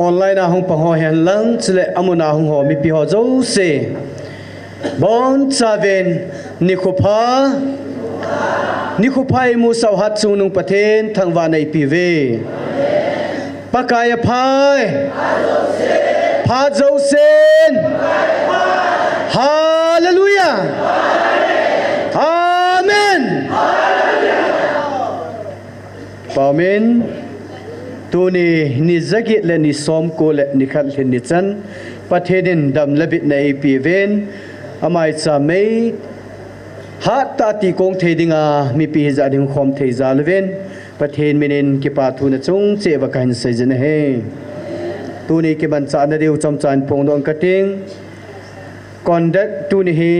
online na hong pangho hen lang chile amuna hong ho mi pi ho zo se bon chaven nikhupai mu sau hat chung nung pathen thangwa nei pi ve pakaya phai pha zo sen hallelujah amen amen tu ni zakit le ni som ko le ni khat le ni chan patheden dam labit nei pi ven amai cha mei hat ta ti kong thedinga mi pi za ding khom thei za leven pathen minin ki pa thu na chung che wa kan se jen he tu ni ki ban cha na deu chom chan pong dong ka ting conduct tu ni hi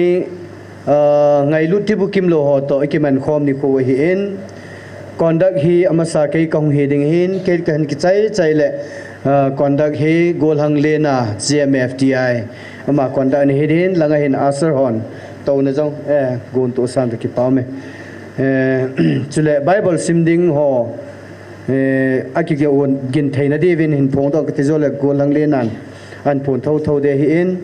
ngai lut ti bu kim lo ho to ki man khom ni ko hi en conduct hi amasa kai kong he ding hin ke kan ki chai le conduct hi gol hang le na GMFDI ama conduct ni hin langa hin asar hon to na jong gun to san ki pa me chule bible simding ho aki ke on gin theina devin hin phong to ke jole gol hang le nan an phun tho de hi in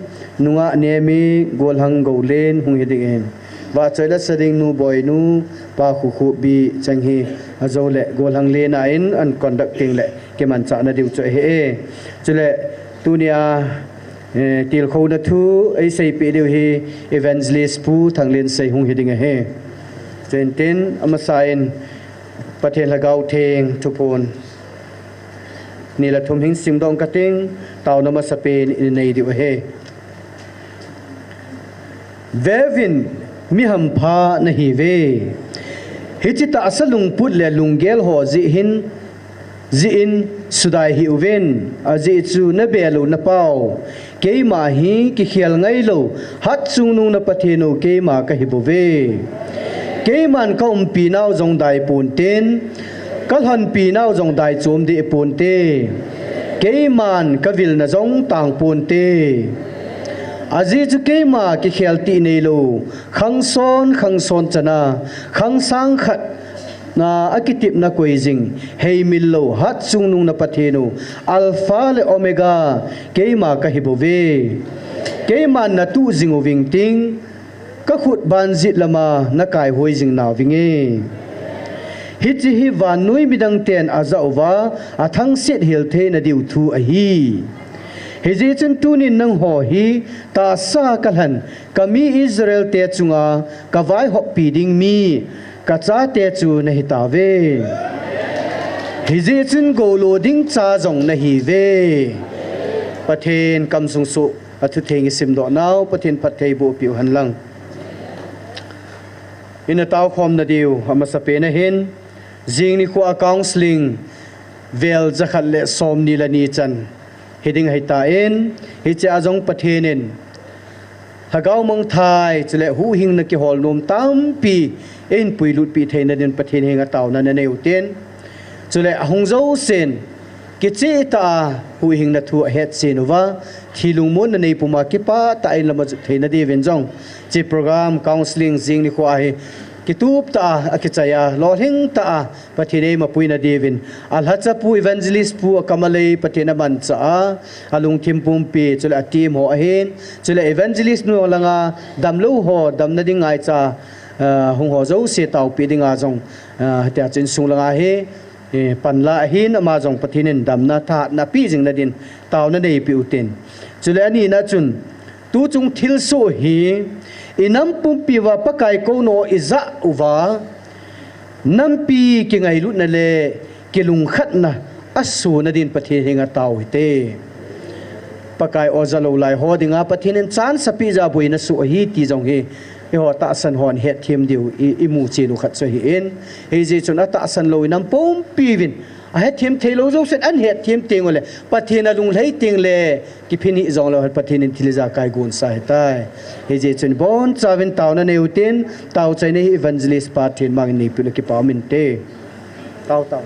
nunga ne mi gol hang go len hung hi ding hin wa choila sading nu boy nu pa khu bi chang hi azole gol hang le na in an conducting le ke man cha na diu cho he chule tunia til kho na thu ai sei pe diu hi evangelist pu thang len sei hung hi ding he chen ten ama sain pathen lagau theng thupon ni la thum hing sim dong ka ting taw na ma sapen in nei diu he vevin mi ham pha na hi ve hichita asalung put le lungel ho ji in sudai hi uven aji chu na belu na pau keima hi ki khial ngai lo hat chung nu na pathenu keima ka hi bo ve keiman ka pi nau jong dai pun ten kal han pi nau jong dai chom di pun te keiman ka vil na jong tang pun te aji chu keima ki khial ti nei lo khang son chana khang sang khat na akitip na koizing hei millo hat chung na pathenu alpha le omega keima ka hibove keima na tu jingu wing ting ka khut ban zit lama na kai hoi jing naw winge hichi hi van nui midang ten azawa athang set hil the na diu thu a hi hiji chen tunin nang ho hi ta sa kalhan kami Israel te chunga kawai ho pi ding mi kacha te chu na hi ta ve hiji chen go lo ding cha jong na hi ve pathen kam sung su athu theng sim do naw pathen phathei bo piu han lang in a taw khom na diu amasa pe na hin jing ni khu counseling vel zakhat le som ni la ni chan hiding hai ta en hi cha jong pathenin hagau mong thai chele hu hing na ki hol nom tam pi en pui lut pi thein na den pathen henga taw na neu ten chele hong zo sen kichi ta hu hing na thu het senova thilung mon nei puma kipa ta ai lama theina de venjong chi program counseling jing ni khwa hi kitup ta akichaya lo hing ta pathine mapuina devin alhacha pu evangelist pu kamalei pathina man cha alung thimpum pi chula team ho ahin chula evangelist no langa damlo ho damna dingai cha hung ho zo se tau pi dinga jong ta chin sung langa he panla hin ama jong pathinen damna tha na pi jing na din taw na nei pi utin chula ani na chun tu chung thil so hi inam pumpi wa pakai ko no iza uwa nampi ki ngai lut na le kilung khat na asu na din pathe hinga taw hite pakai ozalo lai ho dinga pathinen chan sapi ja boina su hi ti jong hi ho ta san hon het thim diu imu chi lu khat so hi in he je chuna ta san lo nam pom pi vin a het thim thelo zo sen an het thim ting ole pathina lung lei ting le ki phini zong lo pathinin thiliza kai gun sa hetai he je chun bon chawin tauna neutin taw chai ne evangelist pathin mang ni pi ki pa min te taw taw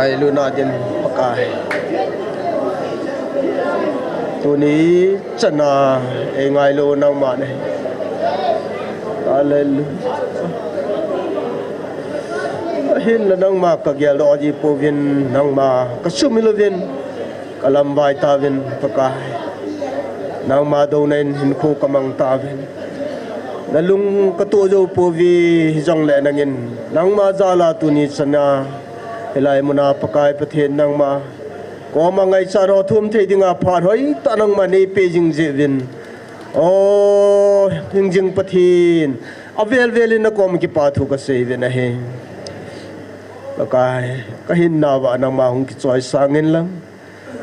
ai luna din pakai tu ni chana ngai lo nang ma ne hallelujah hin la nang ma ka gel lo ji po vin nang ma ka sumilo vin kalam vai ta vin pakai nang ma do nen hin khu kamang ta vin nalung katu jo po vi jong le nangin nang ma jala tu ni chana helai muna pakai pathen nang ma ko ma ngai cha ro thum thei dinga phar hoi ta nang ma nei pe jing je vin o jing pathin avel velin na kom ki pa thu ka sei ve na he pakai ka hin na wa nang ma hung ki choi sangin lang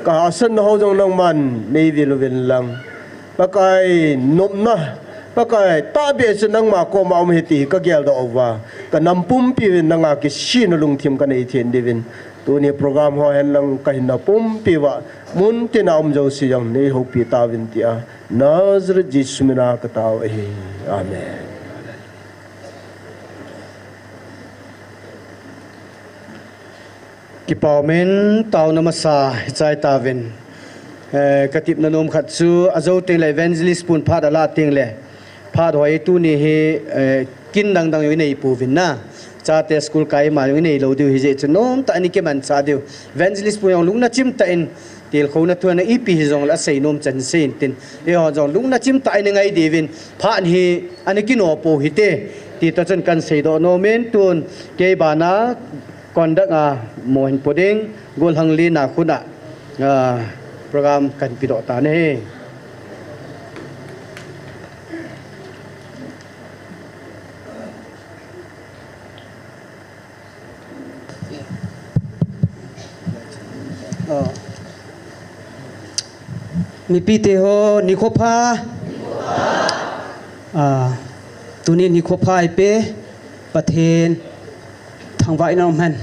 ka asan ho jong nang man nei vil vel lang pakai nop na pakai ta be se nang ma ko ma om heti ka gel do wa ka nampum pi nanga ki shin lung thim ka nei then divin tu ni program ho hen lang ka hin na pum pi wa mun ti na om jo si yang nei ho pi ta vin ti a nazr jismina ka ta amen ki paumen tauna masa chai tavin katip nanom khatsu azo teng le evangelist pun pha da la teng le pha hoi tu ni he kin dang dang nei pu vin na cha te school kai ma nei lo du hi je chunom ta ni ke man cha deu evangelist pu yong lung na chim ta in tel kho na tu na ipi hi jong la sei nom chan sein tin e ho jong lung na chim ta in ngai devin pha hi ani ki no po hi te ti ta chen kan sei do no men tun ke bana kondak mohin poding gol hangli na khuna program kan pido ta ne mi pite ho NIKHO pha tuni NIKHO pha pe pathen thang vai nom han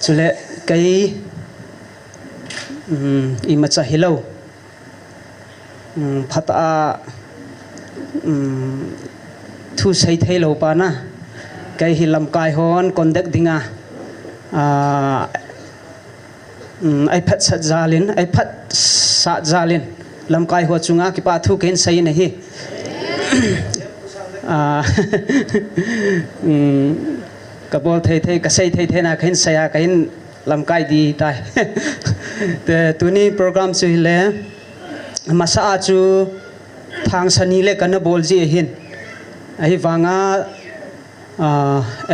chule kai I macha hello phata thu sei thei lo pa na kai hilam kai hon contact dinga ai phat sat zalin ai phat sa zalin lam kai ho chunga ki pa thu ken sei na hi kabol thei thei ka sei thei thei na khin saya kain lam kai di tai te tuni program chu le masa chu thang sani le kana bol ji hin ai wanga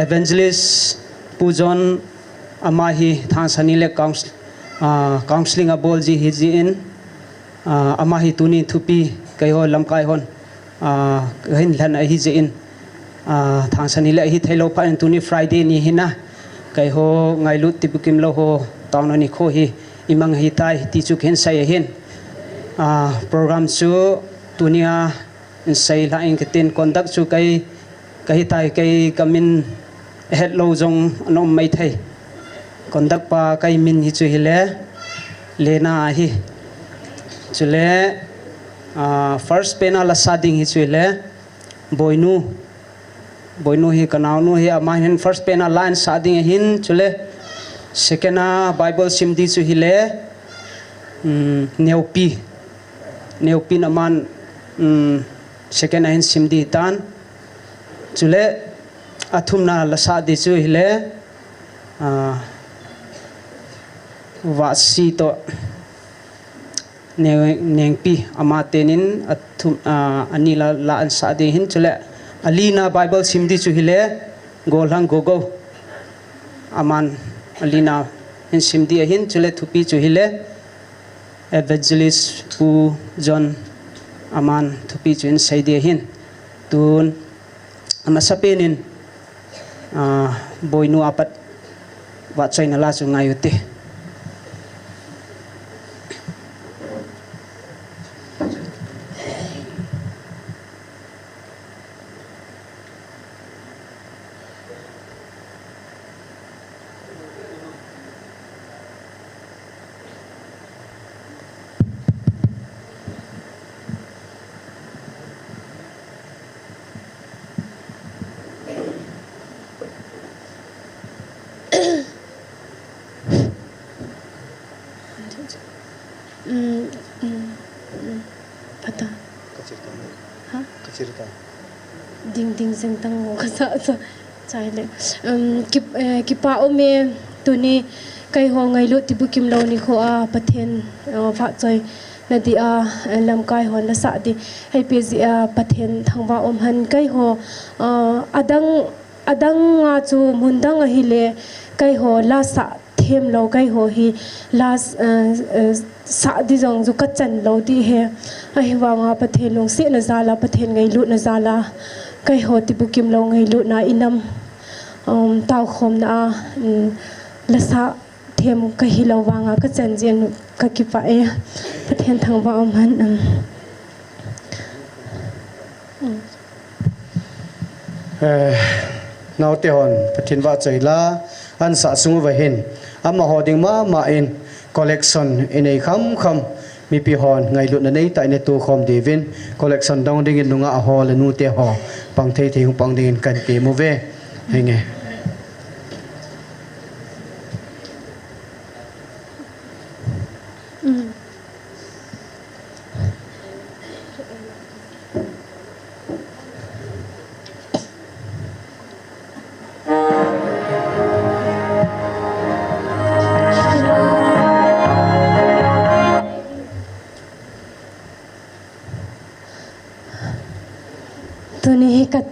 evangelist pujon amahi thang sani le counseling a bol ji hi ji in amahi tuni thupi kai ho lam kai hon hin lan a hi ji in thang sani le hi thailo pa in tuni Friday ni hina kai ho ngai lut tibukim lo ho tauna ni kho hi imang hi tai ti chu khen sai hin program chu tunia in sai la in ketin conduct chu kai tai kai kamin het lo jong anom mai thai conduct pa kai min hi chu hi le na hi chu le first pena la sading hi chu le boinu hi kanau nu hi ama hin first pena line sading hin chule second bible simdi chu hi le neupi na man second hin simdi tan chule athumna la sadi chu hi le wasi to nengpi ama tenin athum anila la an sadi hin chule alina bible simdi chu hile golhang gogo aman alina hin simdi hin chule thupi chu hile evangelist pu john aman thupi chu hin saidi hin tun ama sapenin boinu apat wa chaina la chu ngayute pata ha ding ding seng tang ka sa chai le ki pa ome tu ni kai ho ngai lu ti bukim lo ni kho a pathen fa choi na di a lam kai hon la sa di hai pe ji a pathen thangwa om han kai ho adang nga chu mundang a hi le kai ho la sa thêm lâu cái hồ hi la sa đi dòng du cắt chân lâu đi he ai vang a pathen long se na zala pathen ngai lu na zala cái hồ ti bukim lâu ngai lu na inam tao khom na la sa thêm cái hi lâu vang a cắt chân jen ka ki pa e pathen thang wa om han nào te hon pathin wa chei la an sa sung wa hin ama hoding ma in collection in a kham mi pi hon ngai lu na nei tai ne tu khom divin collection dong ding in lunga a hol nu te ho pang thei thei pang ding kan ke mu ve henge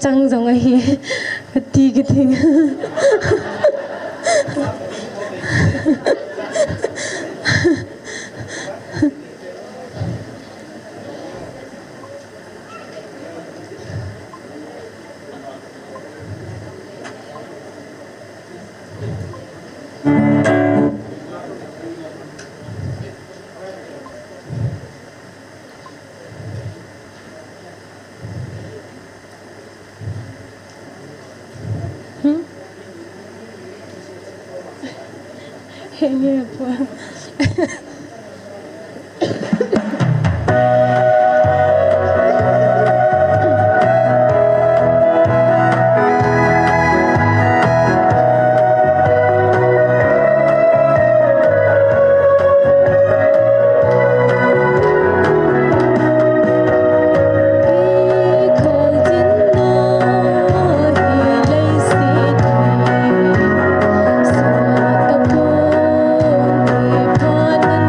căng giống ấy tí cái thing nghe quá Hãy subscribe cho kênh Ghiền Mì Gõ để không bỏ lỡ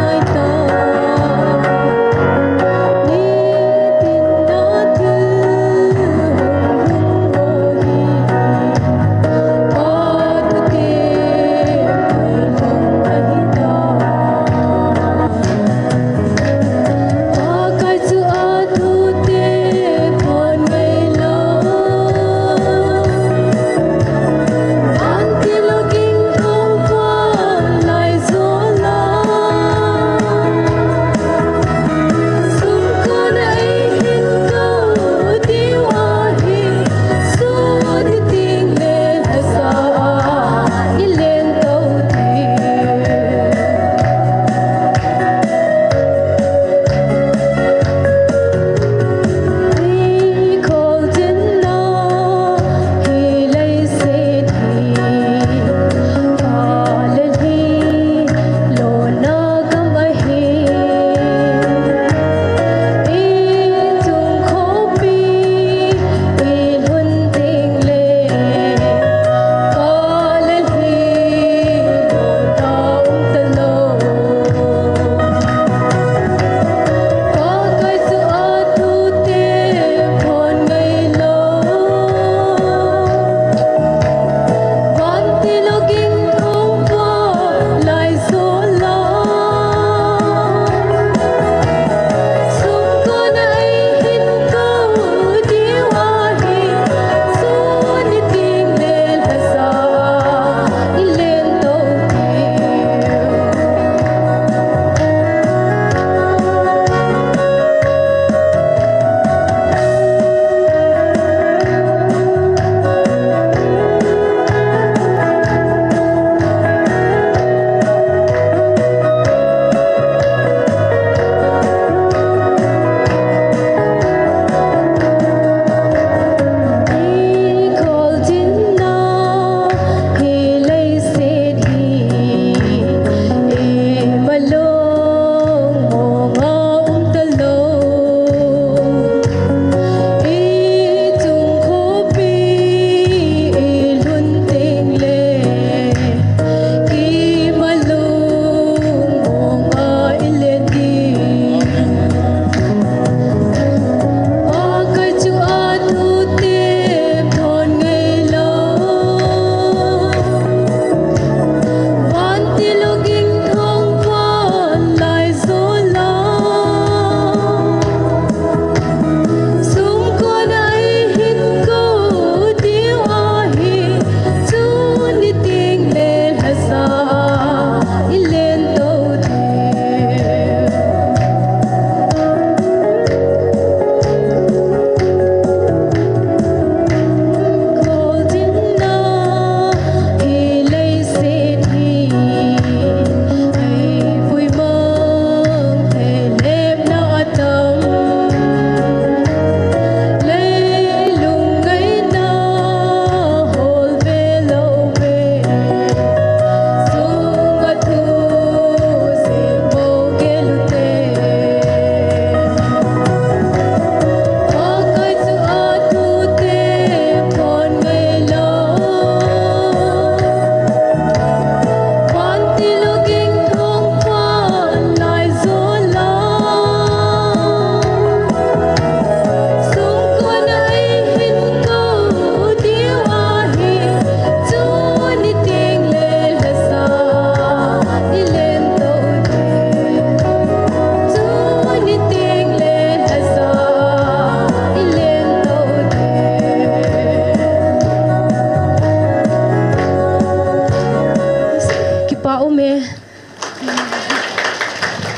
me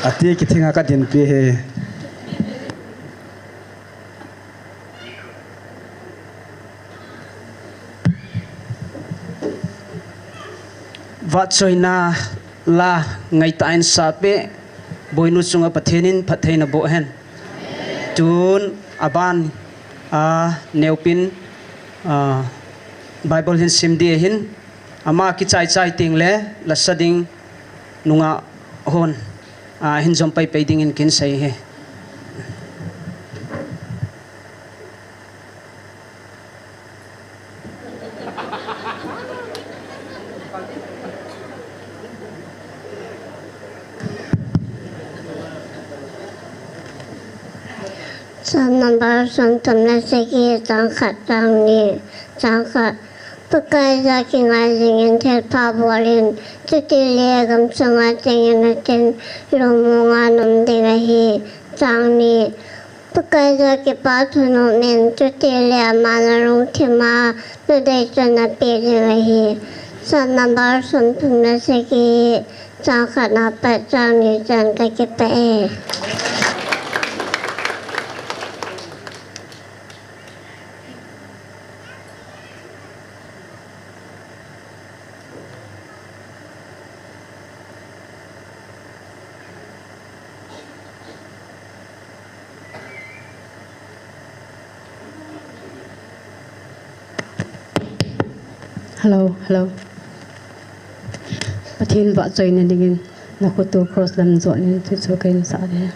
ati ki thinga ka din pi he va choina la ngai tain sa pe boinu chunga pathenin phatheina bo hen tun aban a neupin bible hin simdi hin ama ki chai chai ting le la sading nunga hon hin jompai peiding in kin sai he Number sometimes segi jangkat jangni jangkat pekai jaki ngajingin tel pabolin cutilia gam sangajingin natin lumungan umdingahi jangni pekai jaki patunumin cutilia manarung tima benediction na pidingahi number sometimes segi jangkat napat jangni jangka kipe. Hello. Pathin va join na dingin na ko to cross lam zo ni tu so kain sa de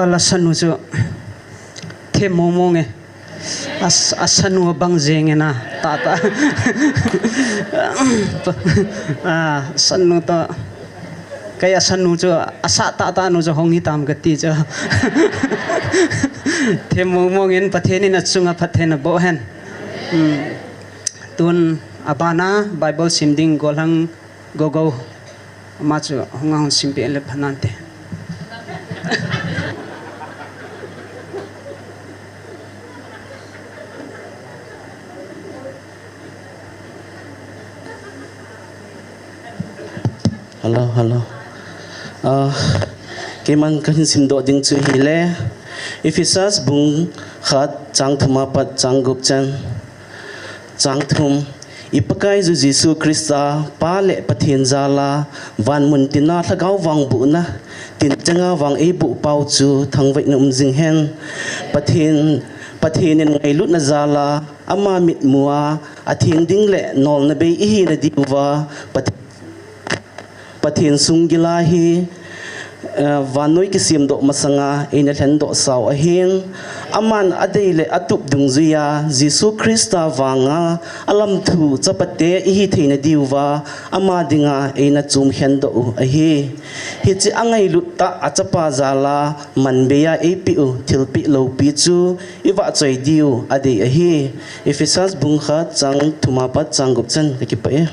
tua la sanu chu the momong e asanu bang jeng na ta sanu ta kaya sanu chu asa ta nu chu hong hi tam ka ti chu the momong in patheni na chunga pathena bo hen tun abana bible simding golang go ma chu hong simpe le phanante Hello. Kiman kan simdo ding chu hile. Ephesus bung khat chang thuma pat chang gup chan. Chang thum ipakai zu Jesu Krista pale pathin zala van mun tina thagau wang bu na tin changa wang e bu pau chu thangwai num jing hen pathin ngai lut na zala ama mit muwa athing ding le nol na be hi na diwa pathin sungila hi vanoi kisim do masanga ina thlen do saw a hing aman adeile atup dungzuya Jesu Krista wanga alam thu chapate hi theina diwa ama dinga ina chum hen do a hi chi angai lutta achapa zala manbeya apu thilpi lo pi chu iwa choi diu ade a hi Ephesus bungkha chang thumapat changup chan ki pa e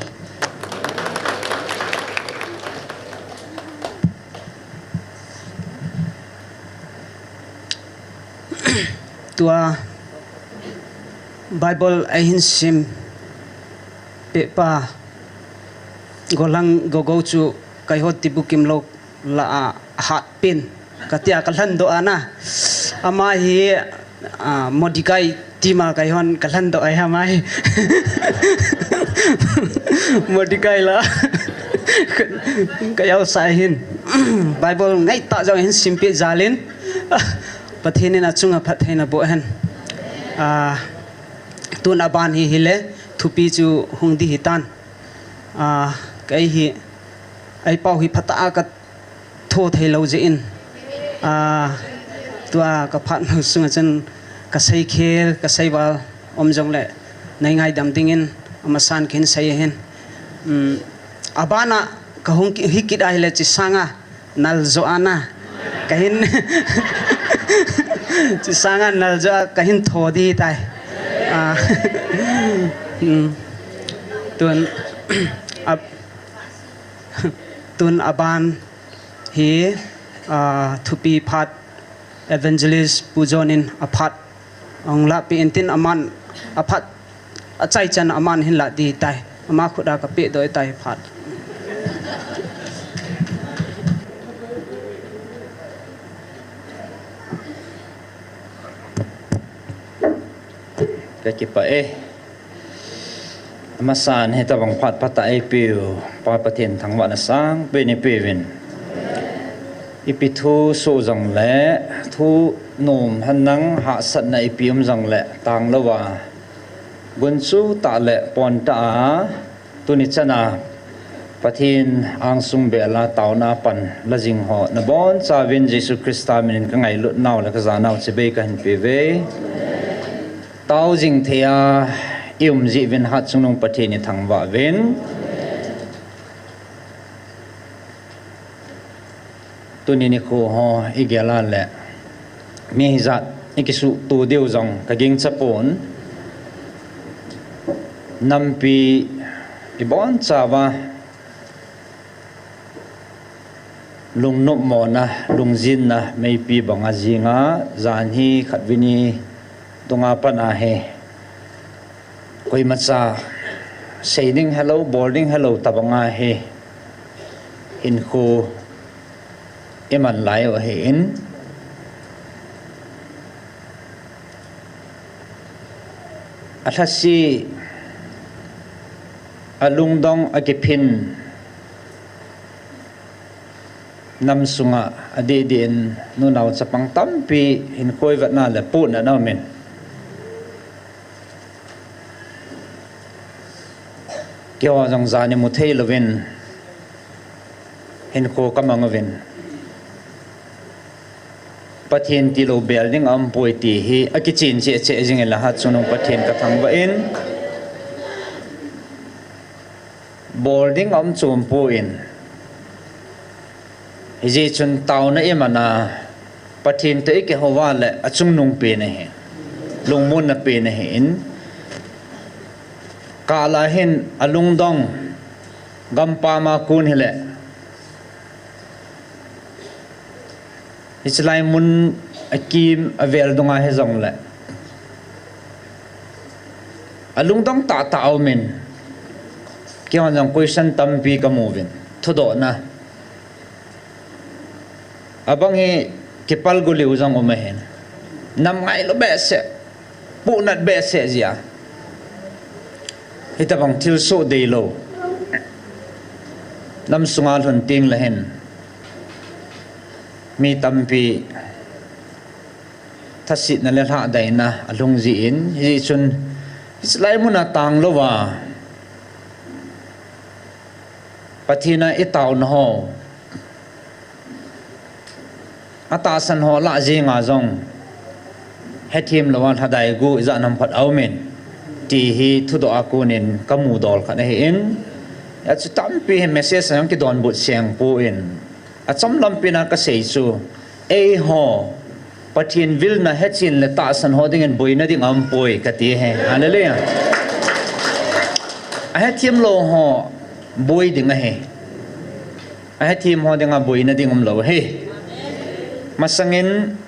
tua Bible ahin sim pepa golang gogo chu kai hot tibukim lo la hat pin katia kalhan do ana ama hi modikai tima kai hon kalhan do ai hamai modikai la kayau sahin Bible ngai ta jang hin sim pe jalin pathini na chunga phathena bo hen tun aban hi hile thupi chu hungdi hitan kai hi ai pau hi phata ka tho thei lo je in tua ka phat sunga chen ka sei khel ka sei wal omjong le nai ngai dam dingin amasan khin sei hen abana ka hung hi kid ai le chi sanga nal zo ana kahin chỉ sang ăn là cho cái hình thổ đi tại tuần aban hi thupi phat Evangelist pujonin aphat ong la pi intin aman aphat achai chan aman hin la di tai ama khuda ka pe doi tai phat kipa amasan heta bang phat pata piu pa pathen thangwa na sang pe ni pevin ipithu so jang le thu nom hanang ha sat na ipium jang le tang lawa gunchu ta le pon ta tuni chana pathin ang sung bela tauna pan lajing ho na bon chawin Jesu Krista min ka ngai lut naw la ka za naw che be kan peve tao jing thea ji vin hat sunung pathini thangwa ven tunini ko ho igela le mi zat ikisu tu deu jong ka ging chapon nampi ibon chawa lungnop mona lungjin na mei pi banga jinga zan hi khatwini tunga pana he koi macha saying hello boarding hello tabanga he in ko eman lai o he in athasi alungdong akipin namsunga adedin nunaw chapang tampi in koi vatna le pu na namen kyo jang zani mu thei lovin hin ko kamang ovin ประเทศที่เราเบลดิ้งอัมป่วยตีฮีอากิจินเจเจจิงเอลหัดสุนงประเทศกระทั่งว่าอินบอลดิ้งอัมจูมป่วยอินฮิจิจุนเตานะเอมานาประเทศตัวเอกหัวแหละจุงนงเปนเห็นลงมุนเปนเห็นกาลาเห็นอลุงดองกัมปามาคูนเฮละอิสลามมุนกีมเวลดงอาเฮซองแหละอลุงดองตาตาเอาเมนเกี่ยวกับคุยสันตัมปีกมูวินทุดนะabang he kepal guli uzang umahin nam ngai lo bese punat bese zia hita bang til so dei lo nam sungal hun ting lahen mi tampi thasit na le ha dai na alung ji in hi chun islai muna tang lo wa pathina itaw na ho ata san ho la ji nga zong hethim lawan hadai gu za nam phat aumen ti hi thudo akunin kamu dol khane in ya chu tampi message sang ki don but siang pu in a chom lampina ka sei chu e ho pathin vil na hechin le ta san ho ding en boina ding am poi ka ti he hallelujah a hethim lo ho boi ding a he a hethim ho ding a boina ding um lo he masangin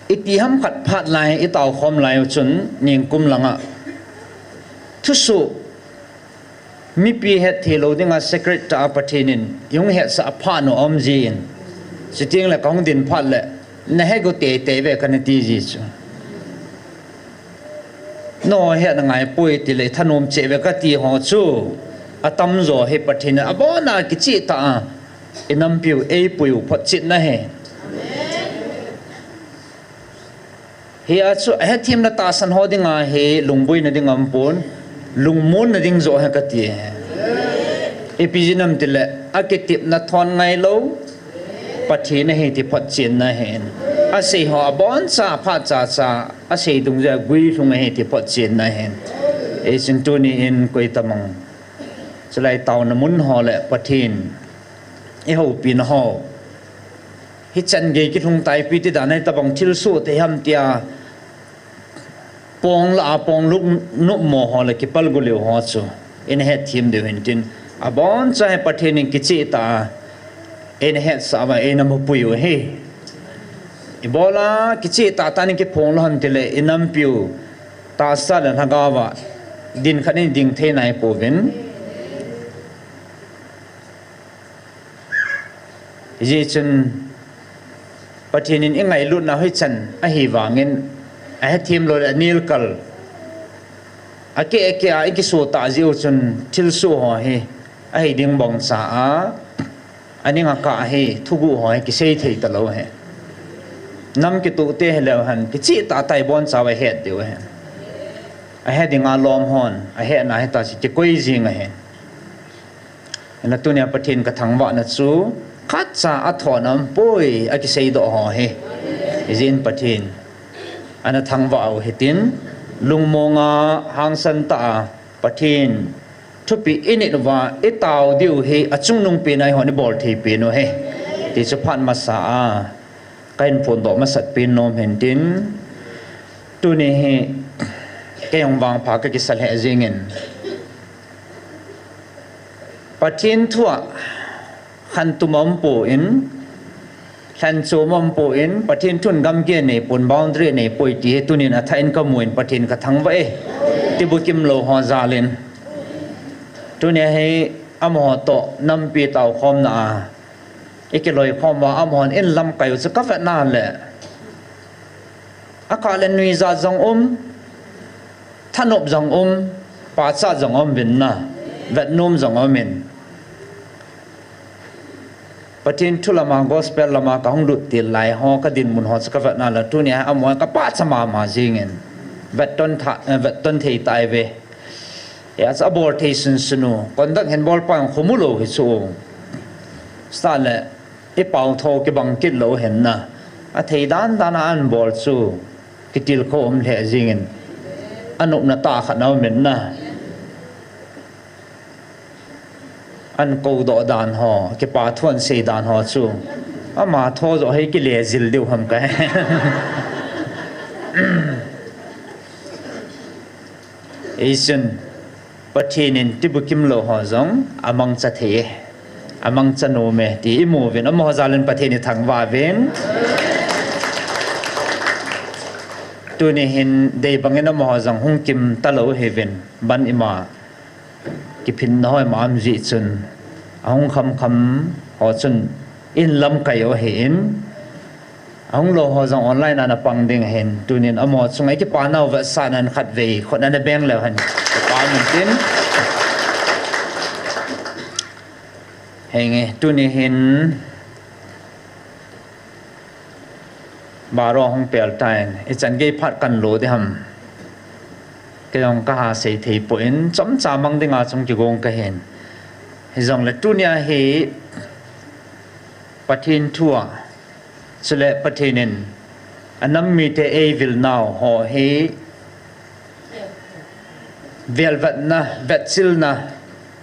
itiham khat phat lai itaw khom lai chun ning kum langa thusu mi pi het thelo dinga secret ta pathinin yung het sa apha no omjin siting la kong din phat le na he go te te ve kan ti ji chu no he na ngai pui ti le thanom che ve ka ti ho chu atam zo he pathina abona ki chi ta inam piu e piu phat chit na he he a chu he thim na ta san ho dinga he lungbui na dingam pon lungmun na ding zo ha ka ti epijinam tile akitip na thon ngai lo pathina he ti phat chin na he a sei ho abon sa pha cha cha a sei dung ja gui thung he ti phat chin na he e sin tu ni in koi tamang chalai taw na mun ho le pathin e ho pin ho hi chan ge ki thung tai pi ti da nai tabang thil su te ham tia pong la pong luk nu mo ho le ki pal gu le ho chu in he thim de hin tin abon cha he pathin ki chi ta in he sa ba e na mo pu yu he ibola ki chi ta ta ni ki phong lo han ti le inam piu ta sa la ga wa din khanin ding the nai po vin ji chun pathinin ingai lut na hoi chan a hi wangin a he thim lo nil kal ake ake a ki so ta ji chun thil su ho he a hi ding bong sa a ani nga ka he thugu ho ki sei thei ta lo he nam ki tu te he lo han ki chi ta tai bon sa wa he de he a he ding a lom hon a he na he ta chi ki koi ji nga he na tu ne pathin ka thang wa na chu khát sa athonam poi aki sei do ho he izin pathin ana thangwa au hitin lungmonga hangsan ta pathin thupi init wa itaw diu he achung nung pi nai honi bol thi pi no he ti chu phan ma sa a kain phon do ma sat pin nom hen tin tu ni he kayong wang pha ka ki sal he jingen pathin thua han tumam po in han chomam po in pathin thun gam ge ne pon boundary ne poi ti tunin a thain ka muin pathin ka thang wa e ti bukim lo ho zalin tunia he amho to nampi taw khomna ikeloi khomwa amhon in lam kayu chu ka fa na le akalen nui za jong thanop jong pa cha jong bin na vet nom jong min patin thulama gospel lama ka hong lut til lai ho ka din mun ho ka va na la tu nia amwa ka pa chama ma jingen vet ton thei tai ve ya abortion sunu kondak hen bol pang khumulo hi chu sa le I pau tho ke bang kit lo hen na a thei dan dan an bol chu kitil khom le jingin anup na ta khat na men na an ko do dan ho ke pa thon se dan ho chu ama tho zo hei ki le zil deu ham ka Asian patinin tibukim lo ho zong amang cha the amang cha no me ti imu ven amo zalen patini thangwa ven tu ni hin dei bangena mo zong hung kim talo heaven ban ima ki phin noi mam ji chun ahung kham ho chun in lam kai o hin ahung lo ho zong online ana pang ding hen tunin amo chungai ki pa nau va sa nan khat ve khon ana beng le han pa min tin henge tuni hin baro hong pel tain e chan ge phat kan lo de ham ke jong ka ha se thei po in chom cha mang dinga chung ki gong ka hen he jong le tunia he pathin thua chule pathinin anam mi te e vil now ho he velvet na vetsil na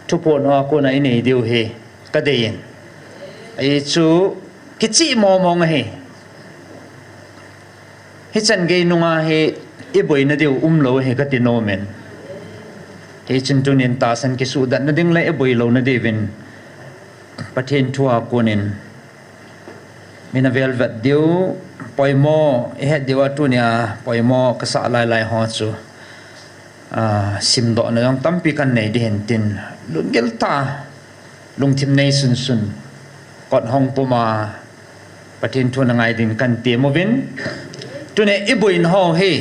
thupon ho ko na ini diu he ka dein ai chu kichi mo mong he hi chan ge nunga he I boi na diu lo he ka tinomen he chin tunin ta san ki su dan na ding lai boi lo na devin pathin thua konin mina velvet diu poimo he diwa tunia poimo ka sa lai lai ho chu sim do na jong tampi kan nei di hen tin lungel ta lung thim nei sun sun kot hong puma pathin thu na ngai din kan ti movin tune ibuin ho he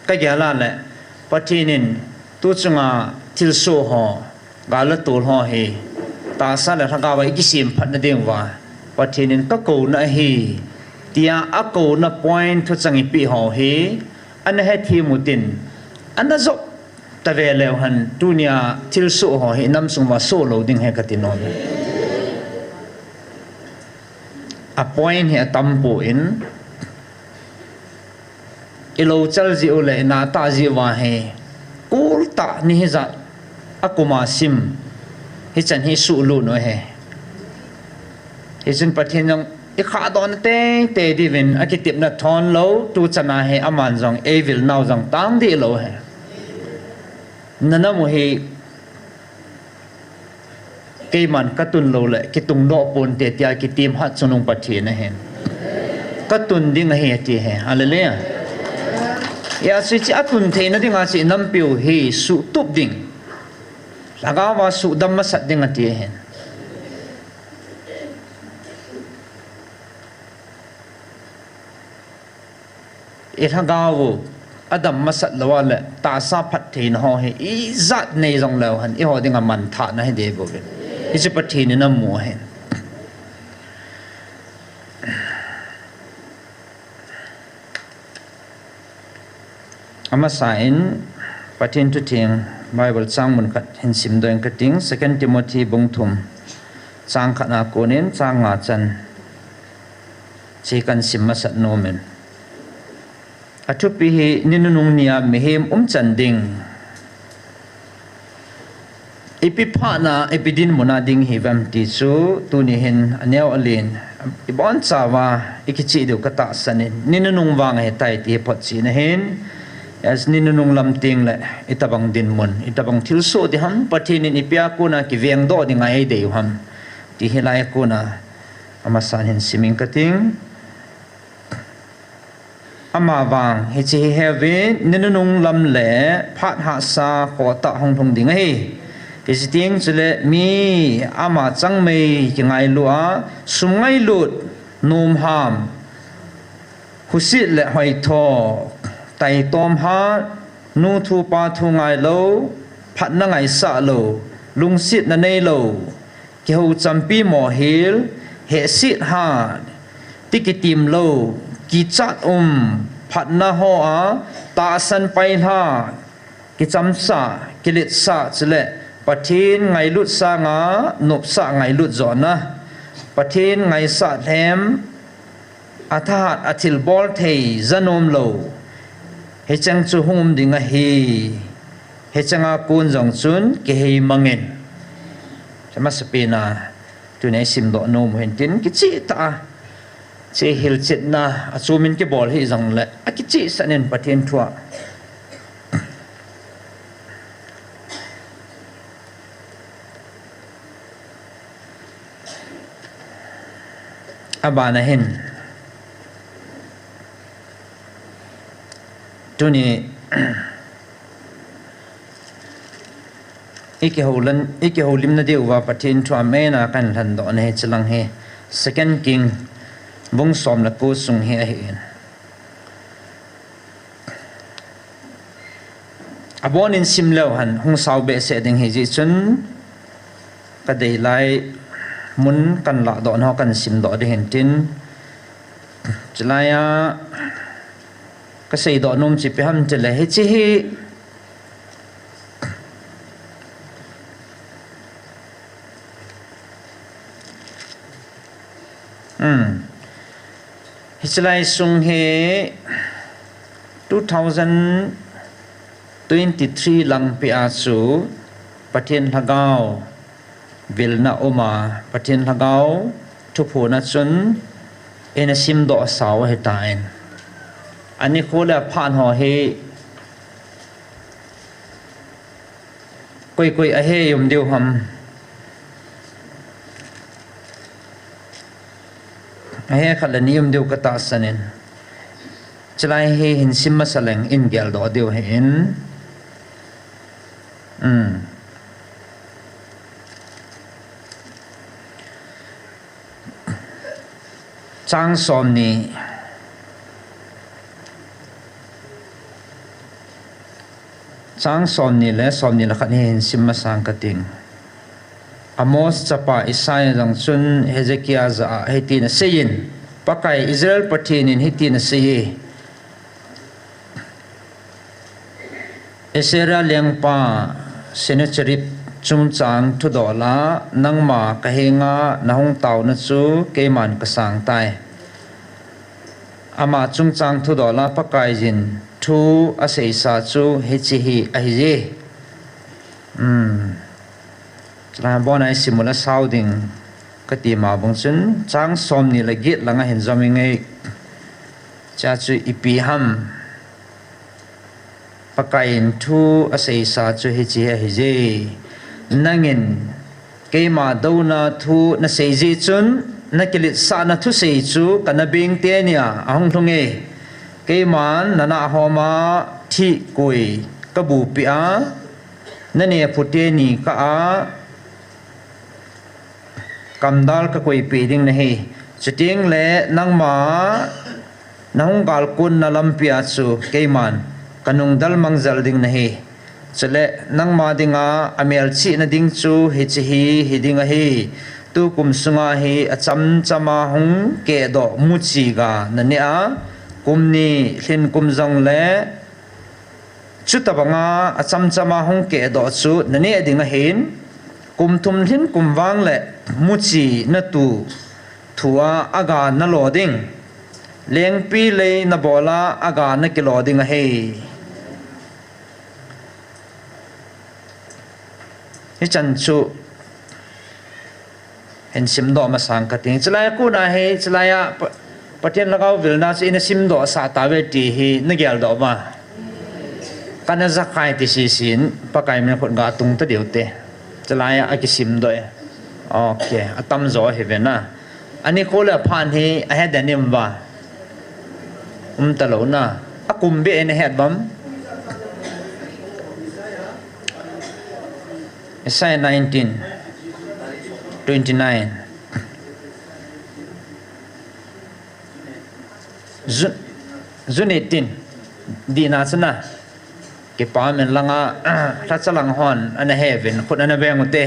ka gyala le pathinin tu chunga til so ho gala tul ho he ta sa le thaga wa ikisim phat na ding wa pathinin ka ko na he tia a ko na point thu changi pi ho he an he thi mutin an da zo ta ve le han tunia til so ho he nam sung wa so lo ding he ka ti no a point he tampo in ilo chal ji ule na ta ji wa he kul ta ni za akuma sim hi chan hi su lu no he hi chin pathin jong I kha don te di vin akitip na thon lo tu chana he aman jong e vil naw jong tang di lo he nana mu he ke man katun lo le kitung do pon te tia ki tim hat chunung pathi na hen katun ding he ti he hallelujah ya si chi atun the na dinga chi nampiu he su tup ding laga wa su dam ma sat ding ati hen e thagawu adam ma sat lawa le ta sa phat thein ho he I zat nei jong lo han I ho dinga man tha na he de bo ve I chi pathi ni na mu hen ama sain pathin tu thing bible chang mun khat hin sim doing kating 2 Timothy bungthum chang khana konin chang nga chan chi kan sim ma sat no men athupi hi ninunung nia mehem chan ding ipiphana epidin muna ding hi vam ti chu tuni hin aneu alin ibon chawa ikichi du kata sanin ninunung wang he tai ti phot chi na hin as ninunung lam ting le itabang din mun itabang thilso di ham pathinin ipia ko na ki veng do ding ai de ham ti hilai ko na amasan hin siming kating ama wang hi chi heaven ninunung lam le phat ha sa ko ta hong thong ding hi visiting chule mi ama changmei ki ngai lua sumngai lut num ham husit le hoi tho tai tom ha nu thu pa thu ngai lo phat na ngai sa lo lung sit na nei lo ki ho champi mo hil he sit ha tikitim lo ki chat phat na ho a ta san pai ha ki cham sa kilit sa chule pathin ngai lut sa nga nop sa ngai lut zo na pathin ngai sa them athat athil bol thei zanom lo he chang chu hum dinga hi he changa kun jong chun ke hei mangen chama sapina tu nei sim do nom hen tin ki chi ta che hil chet na achumin ke bol hi jang le a ki chi sanen pathin thua abana hen tuni ike holim na deuwa pathin thua mena kan than do ne chilang he second king bung som la ko sung he a hin abon in simlo han hung sau be se ding he ji chun ka dei lai mun kan la do no kan sim do de hen tin chlaya ka sei do nom chi pe ham chele he chi hi Hichlai sung he 2023 lang pia su pathin lagao vilna oma pathin lagao thupu na chun ena sim do saw he tain ani khola phan ho he koi a he yum deu ham he khalani yum deu kata sanen chlai he hin sim masaleng in gel do deu he in chang som ni le som ni la khat hin sim masang kating Amos chapa Isaiah jang chun Hezekiah za heti na seyin pakai Israel pathin in heti na seye Esera lengpa senacharip chung chang thu dola nangma kahenga nahung taw na chu keman kasang tai ama chung chang thu dola pakai jin thu asei sa chu hechi hi ahije chla bona simula sounding kati ma bong chun chang som ni la git langa hen zomi ngai cha chu ipi ham pakain thu asei sa chu hechi ahije nangin keima dona thu na seiji chun nakilit sa na thu sei chu kanabing te nia ahong thunge keiman nana homa thi koi kabu pia nane phute ni ka a kamdal ka koi pi ding nahi chuting le nangma nahung gal kun na lampia chu keiman kanung dal mangjal ding nahi chale nangma dinga amel chi na ding chu hi chi hi hidinga hi tu kum sunga hi acham chama hung ke do muchi ga nani a kumni thin kum jong le chutabanga acham chama hung ke do chu nani adinga hin kum thum thin kum wang le muchi na tu thua aga na loading leng pi le na bola aga na ki loading a he hi chan chu hen sim do ma sang ka ting chlai ku na he chlaya patien lagau vilna chi in sim do sa ta ve ti hi na gyal do ma kana zakai ti si sin pakai me khot ga tung ta deu te chlaya a ki sim do okay atam zo he ve na ani khola phan hi a he danim ba ta lo na akum be en he bam Isaiah 19:29 Zunitin di na sana ke pa men langa ta chalang hon ana heaven khut ana beng te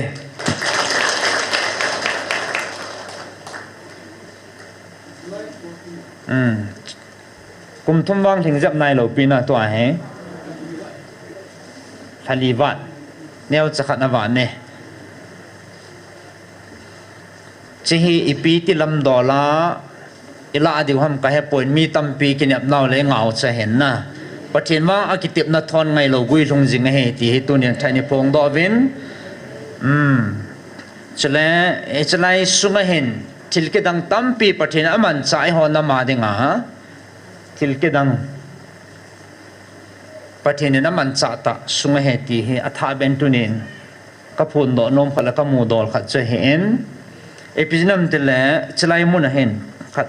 kum thum wang thing jap nai lo pina to he thalivat neo chakhat na wa ne chỉ hi ipi ti lam dola ila di ham ka he point mi tampi kinap naw le ngau cha hen na pathin ma akitip na thon ngai lo gui thung jing he ti hi tu nian thani pong do vin chale echlai sunga hen thilke dang tampi pathin aman chai ho na ma dinga thilke dang pathin na man cha ta sunga he ti hi atha ben tunin ka phun do nom khala ka mu dol khat che hen episnam tele chlai mun hen khat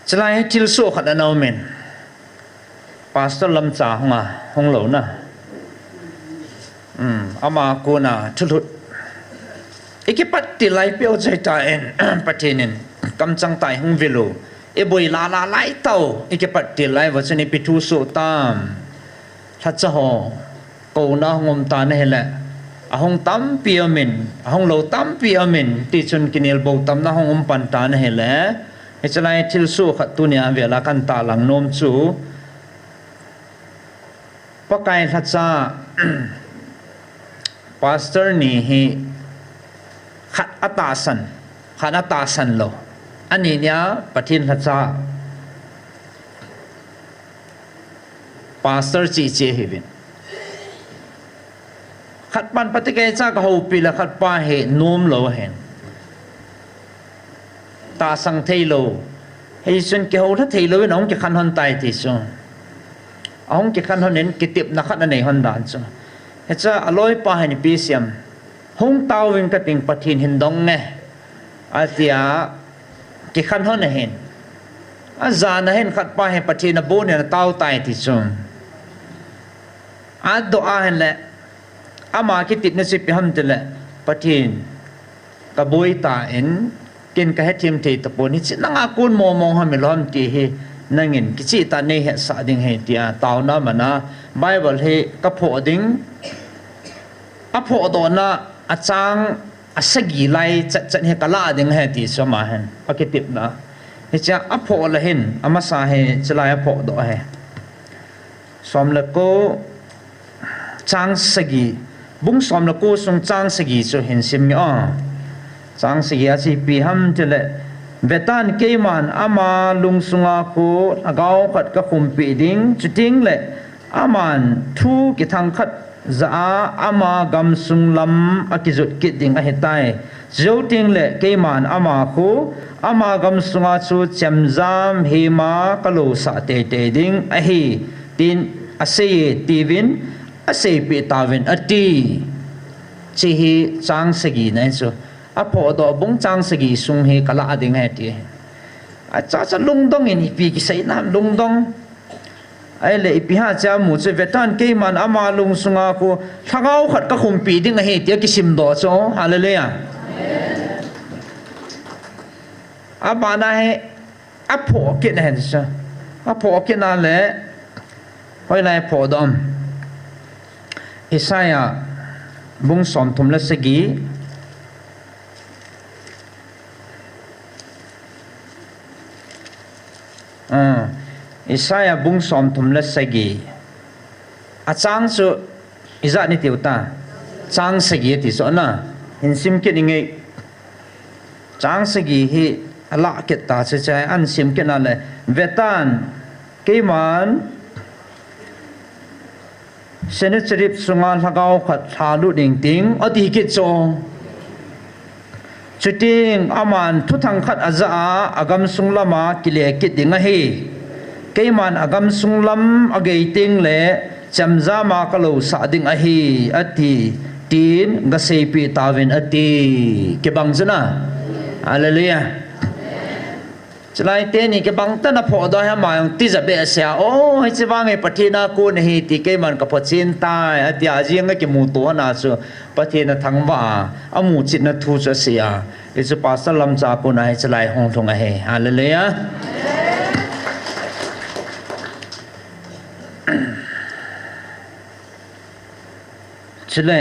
chlai til so khat anau men pastor lam cha honga hong lo na ama ko na thulut ikipat tilai peo chai ta en patinin kam chang tai hung velo e boi la la lai tau ikipat tilai wa chani pitu so tam that cha ho ko na ngom ta na hele ahong tam piamin ahong lo tam piamin ti chun kinil bo tam na hong pan ta na hele e chalai thil su khat tu nia vela kan ta lang nom chu pakai that cha pastor ni hi khat atasan lo ani nya pathin that cha pastor chi che hivin khat pan patikai cha ka ho pila khat pa he nom lo hen ta sang thei lo hei sun ke ho tha thei lo nong ke khan hon tai ti so ong ke khan hon nen ke tip na khat na nei hon dan so he cha aloi pa hen pi siam hong tau win ka ting pathin hin dong nge atia ke khan hon hen a za na hen khat pa he pathin na bo ne tau tai ti so a do a hen le ama ki tit na si pi ham tele pathin ka boi ta en kin ka hetim te ta poni chi nanga kun mo mong ha mi lom ti hi nangin ki chi ta nei he sa ding he tia tauna mana bible he ka pho ding a pho do na a chang a sagi lai chat he kala ding he ti so ma hen akitip na he cha a pho la hin ama sa he chlai a pho do he som la ko chang sagi bung som la ko sung chang sagi so hin sim ya chang sagi a chi pi ham tele vetan keiman ama lungsunga ko agau khat ka khum pi ding chuting le aman thu ki thang khat za ama gam sung lam akizut kit ding a hetai zoting le keiman ama ko ama gam sunga chu chamzam hema kalo sa te te ding a hi tin ase tivin ase pi tavin ati chi hi chang sagi nai so a pho do bung chang sagi sung he kala ding he ti a cha cha lung dong in pi ki sai nam lung dong ai le pi ha cha mu che vetan ke man ama lung sunga ko thagau khat ka khum pi ding he ti ki sim do cho hallelujah a ba na he a pho ke na hen sa a pho ke na le hoi lai pho dom Isaiah bung som thum la sagi Isaiah bung som thum la sagi a chang su iza ni tiuta chang sagi ti so na hin sim ke ninge chang sagi hi ala ke ta che chai an sim ke na le vetan ke man senachirip sungal hagau khat thalu ding ting ati ki chong chuting aman thu thang khat aza agam sunglama kile ki dinga hi keiman agam sunglam agei ting le chamza ma kalo sa ding a hi ati tin ga sepi tawin ati ke bang jana hallelujah chlai te ni ke bang ta na pho do ha ma yang ti za be sia o hi chi wang e pathina ko ne hi ti ke man ka phochin tai ati ajing ke mu to na chu pathina thangwa amu chit na thu cha sia e chu pastor lam cha ko na hi chlai hong thong a he hallelujah chile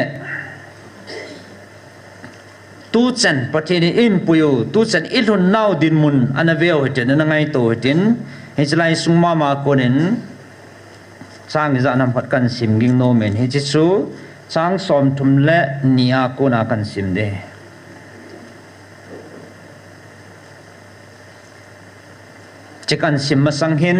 tu chen pathini in puyo tu chen ilhun nau din mun anaveo heten na ngai to heten he chlai sungma ma konen sang za nam phat kan sim ging no men he chi chu chang som thum le nia ko na kan sim de chikan sim masang hin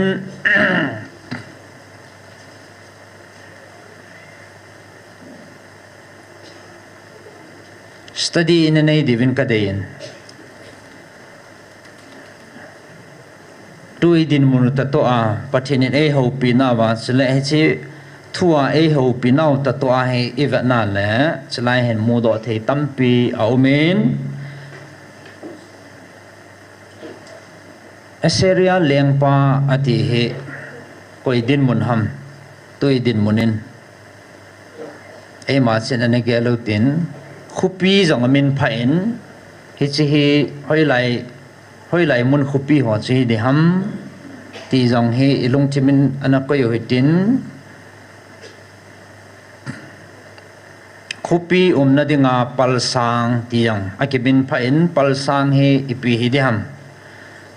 study in nei divin kadein tui din munuta to a pathinin e ho pina wa sele chi thua e ho pinau ta to a he evna le chlai hen mu do thei tampi aumen aseria lengpa ati he koi din mun ham tui din munin e ma chen ane gelo tin khupi jong amin phain hi chi hi hoi lai mun khupi ho chi de ham ti jong hi ilung chimin ana ko yo hitin khupi na dinga palsang tiang akibin phain palsang hi ipi hi de ham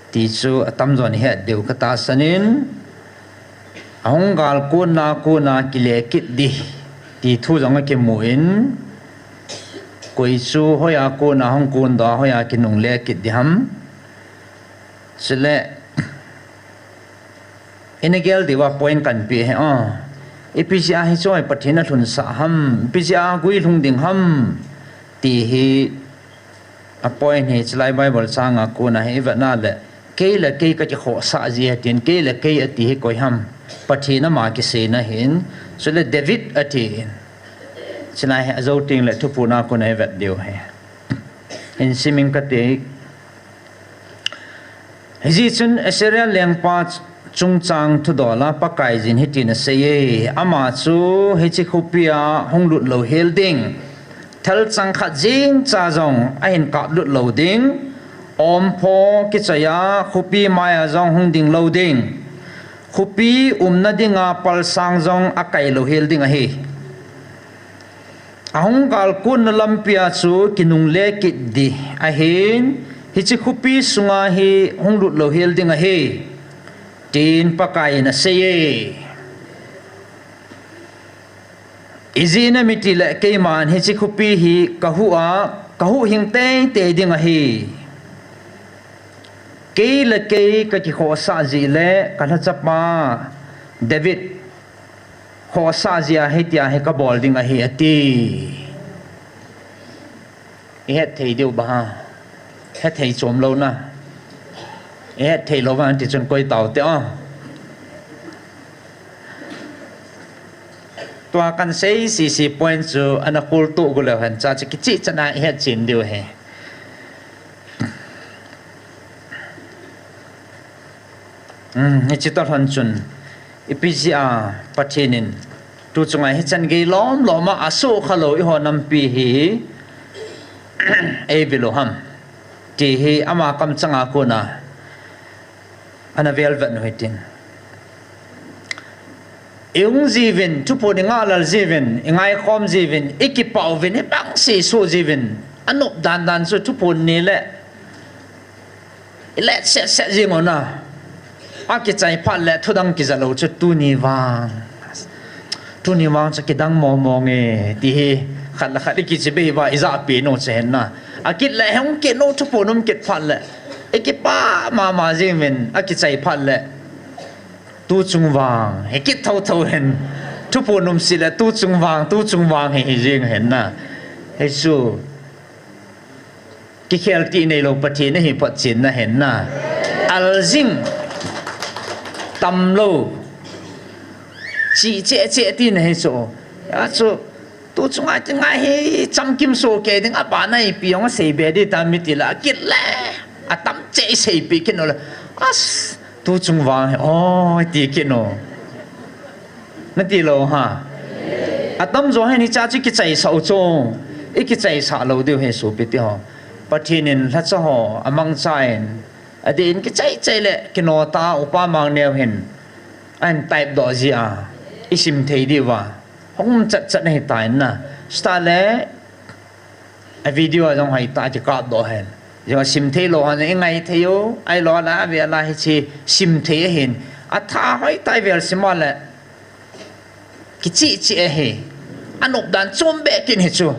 ti chu atam zon he deu kata sanin ahongal ko na kile kit di ti thu jong ke muin koi chu hoya ko na hong kun da hoya kinung le kit di ham sele enegel diwa point kan pi he ipisia hi choi pathina thun sa ham ipisia gui lung ding ham ti hi a point hi chlai bible changa ko na he va na le ke la ke ka chi kho sa ji hatin ke la ke ati hi koi ham pathina ma ki se na hin sele david ati chlai ha zo ting le thu puna ko na vet dio he in siming ka te hi chun aseria lengpa chung chang thu dola pakai jin hitin se ye ama chu hi chi khupia honglut lo helding thal chang kha jing cha jong a hin kap lut lo ding om pho ki chaya khupi maya jong hong ding lo ding khupi na dinga pal sang jong akai lo helding a hi ahong gal kun lampia chu kinung le ki di a hin hi chi khupi sunga hi honglut lo helding a hi tin pakai na seye izina mitile keiman hi chi khupi hi kahu hing te ding a hi keila ke ka ki kho sa ji le kana chapa david kho sa ji a hetia he ka bol ding a hi ati he thei deu ba he thei chom lo na thầy lo van ti chun koi tàu te tua kan sei si point chu ana kul tu gu le han cha chi chi chana he chin dio he ni chi to han chun ipisia pathinin tu chunga he chan ge lom loma aso khalo I ho nampi hi e biloham ti hi ama kam changa ko na ana velvet no hitin yung zivin tupo ni ngalal zivin ingay khom zivin ikipau vin bang si so zivin anop dan so tupo ni le let se zingona akichai phat le thudang ki zalo chu tu ni wang cha kidang mo nge ti hi khat la khat ki chibe wa iza pe no chen na akit le hong ke no tupo num kit phat le ekipa mama jimin akichai phat le tu chung wang hekit thau hen thu po num sila tu chung wang he jing hen na he su ki khel ti nei lo pathi na hi pat chin na hen na al jing tam lo chi che ti na he so ya so tu chung ai ngai he cham kim so ke ding apa nai piong se be di ta mi ti la kit le atam che sei pi kin la as tu chung wang ti kin no na ti lo ha atam zo he ni cha chi ki chai sau chong e ki chai sa lo de he so pi ti ho pathinin la cha ho amang chain adin ki chai le kino ta upa mang neu hen an type do zia isim thei di wa hong chat nei tai na sta le a video jong hai ta chi ka do hen giờ sim thế lo này ngay thế yo ai lo là về là chi sim thế hiện à tha hỏi tai về sim là cái chị he anh ốp đàn chôm bẹ kinh hết chú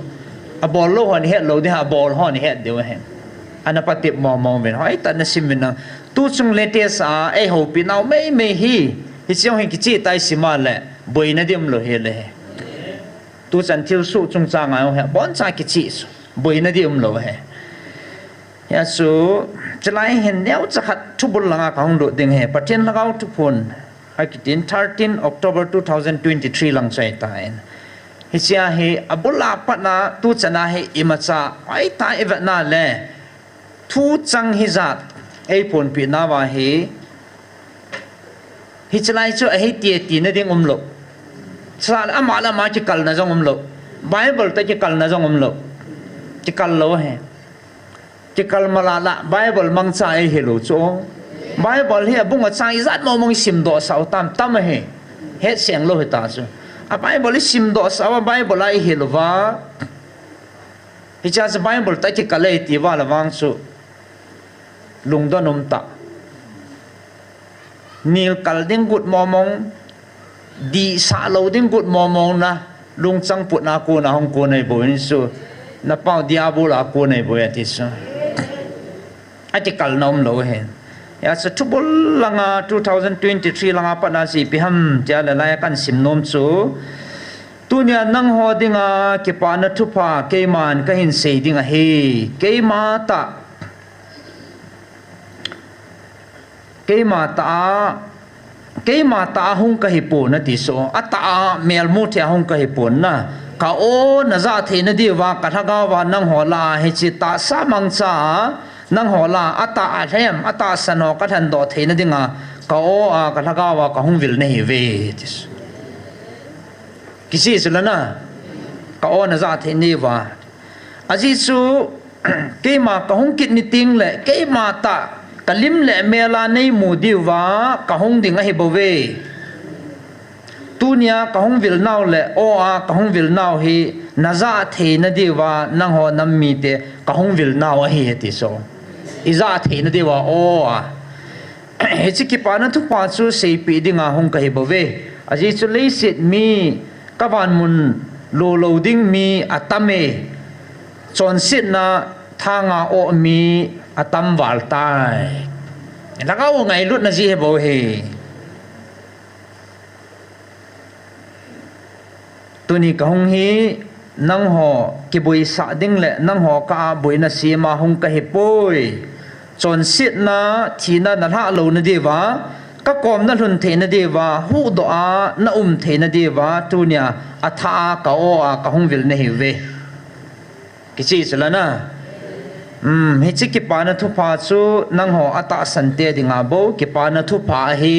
à ball lâu hơn hết lâu đi ha ball hơn hết điều hết anh bắt tiếp mò về hỏi ta nó sim mình tu chung latest à ai hậu pin nào mấy hi chiong hình cái tay xí mà lệ bồi nó điểm lo hết lệ tu chân thiếu số chung trang ai hết bọn trang cái chi bồi nó điểm lo hết ya số chỉ lại hiện nếu chắc hạt chụp bút lăng cái hông độ tiếng hết bắt thiên lăng chụp phun ai cái tin 13 October 2023 lăng chạy tại hi chia hi abula patna tu chana hi imacha ai ta event na le thu chang hi zat ei pon pi na wa hi chalai chu hi ti na ding umlo sal amala ma chi kal na jong umlo bible ta chi kal na jong umlo chi kal lo he chi kal mala la bible mang cha ei helo chu bible hi bunga chang zat mo mong sim do sau tam he het siang lo he ta chu a bible sim do sau bible ai helova hi cha sa bible ta chi kal ei ti wa la wang chu lung do nom ta nil kal ding gut momong di sa lo ding gut momong na lung chang put na ko na hong ko nei bo ni su na pau diabolo ko nei bo ya ti su ati kal nom lo he ya sa tubul langa 2023 langa pa na si pi ham tia la la kan sim nom chu tunya nang ho dinga ke pa na thupa ke man ka hin sei dinga he ke ma ta cái mà ta hung cái hiệp na tí số à ta mèo mua theo hung cái hiệp na cả ô na ra thì na đi vào cả thằng vào năng họ là hay chỉ ta sa mang cha năng họ là à ta thêm à ta san họ cái thằng đó thì na đi ngà cả ô à cả thằng vào cả hung vil này về cái gì rồi na cả ô na ra thì đi vào à gì số cái mà cả hung kít ni tiếng lệ cái mà ta kalim le mela nei mu diwa kahong dinga hi bove tunia kahong vil naw le o a kahong vil naw hi naza the na diwa nang ho nam mi te kahong vil naw hi ti so iza the na diwa o a he chi ki pa na thu pa chu sei pi dinga hong ka hi bove aji chu le sit mi kawan mun lo ding mi atame chon sit na thanga o mi atam wal tai lakaw ngai lut na ji he bo he tuni ka hong hi nang ho ki boi sa ding le nang ho ka boi na si ma hong ka he poi chon sit na thina na ha lo na dewa ka kom na hun the na dewa hu do a na the na dewa tunia atha ka o a ka hong vil ne he ve ki chi sala na hi chi ki pa na thu pa chu nang ho ata san te dinga bo ki pa na thu pa hi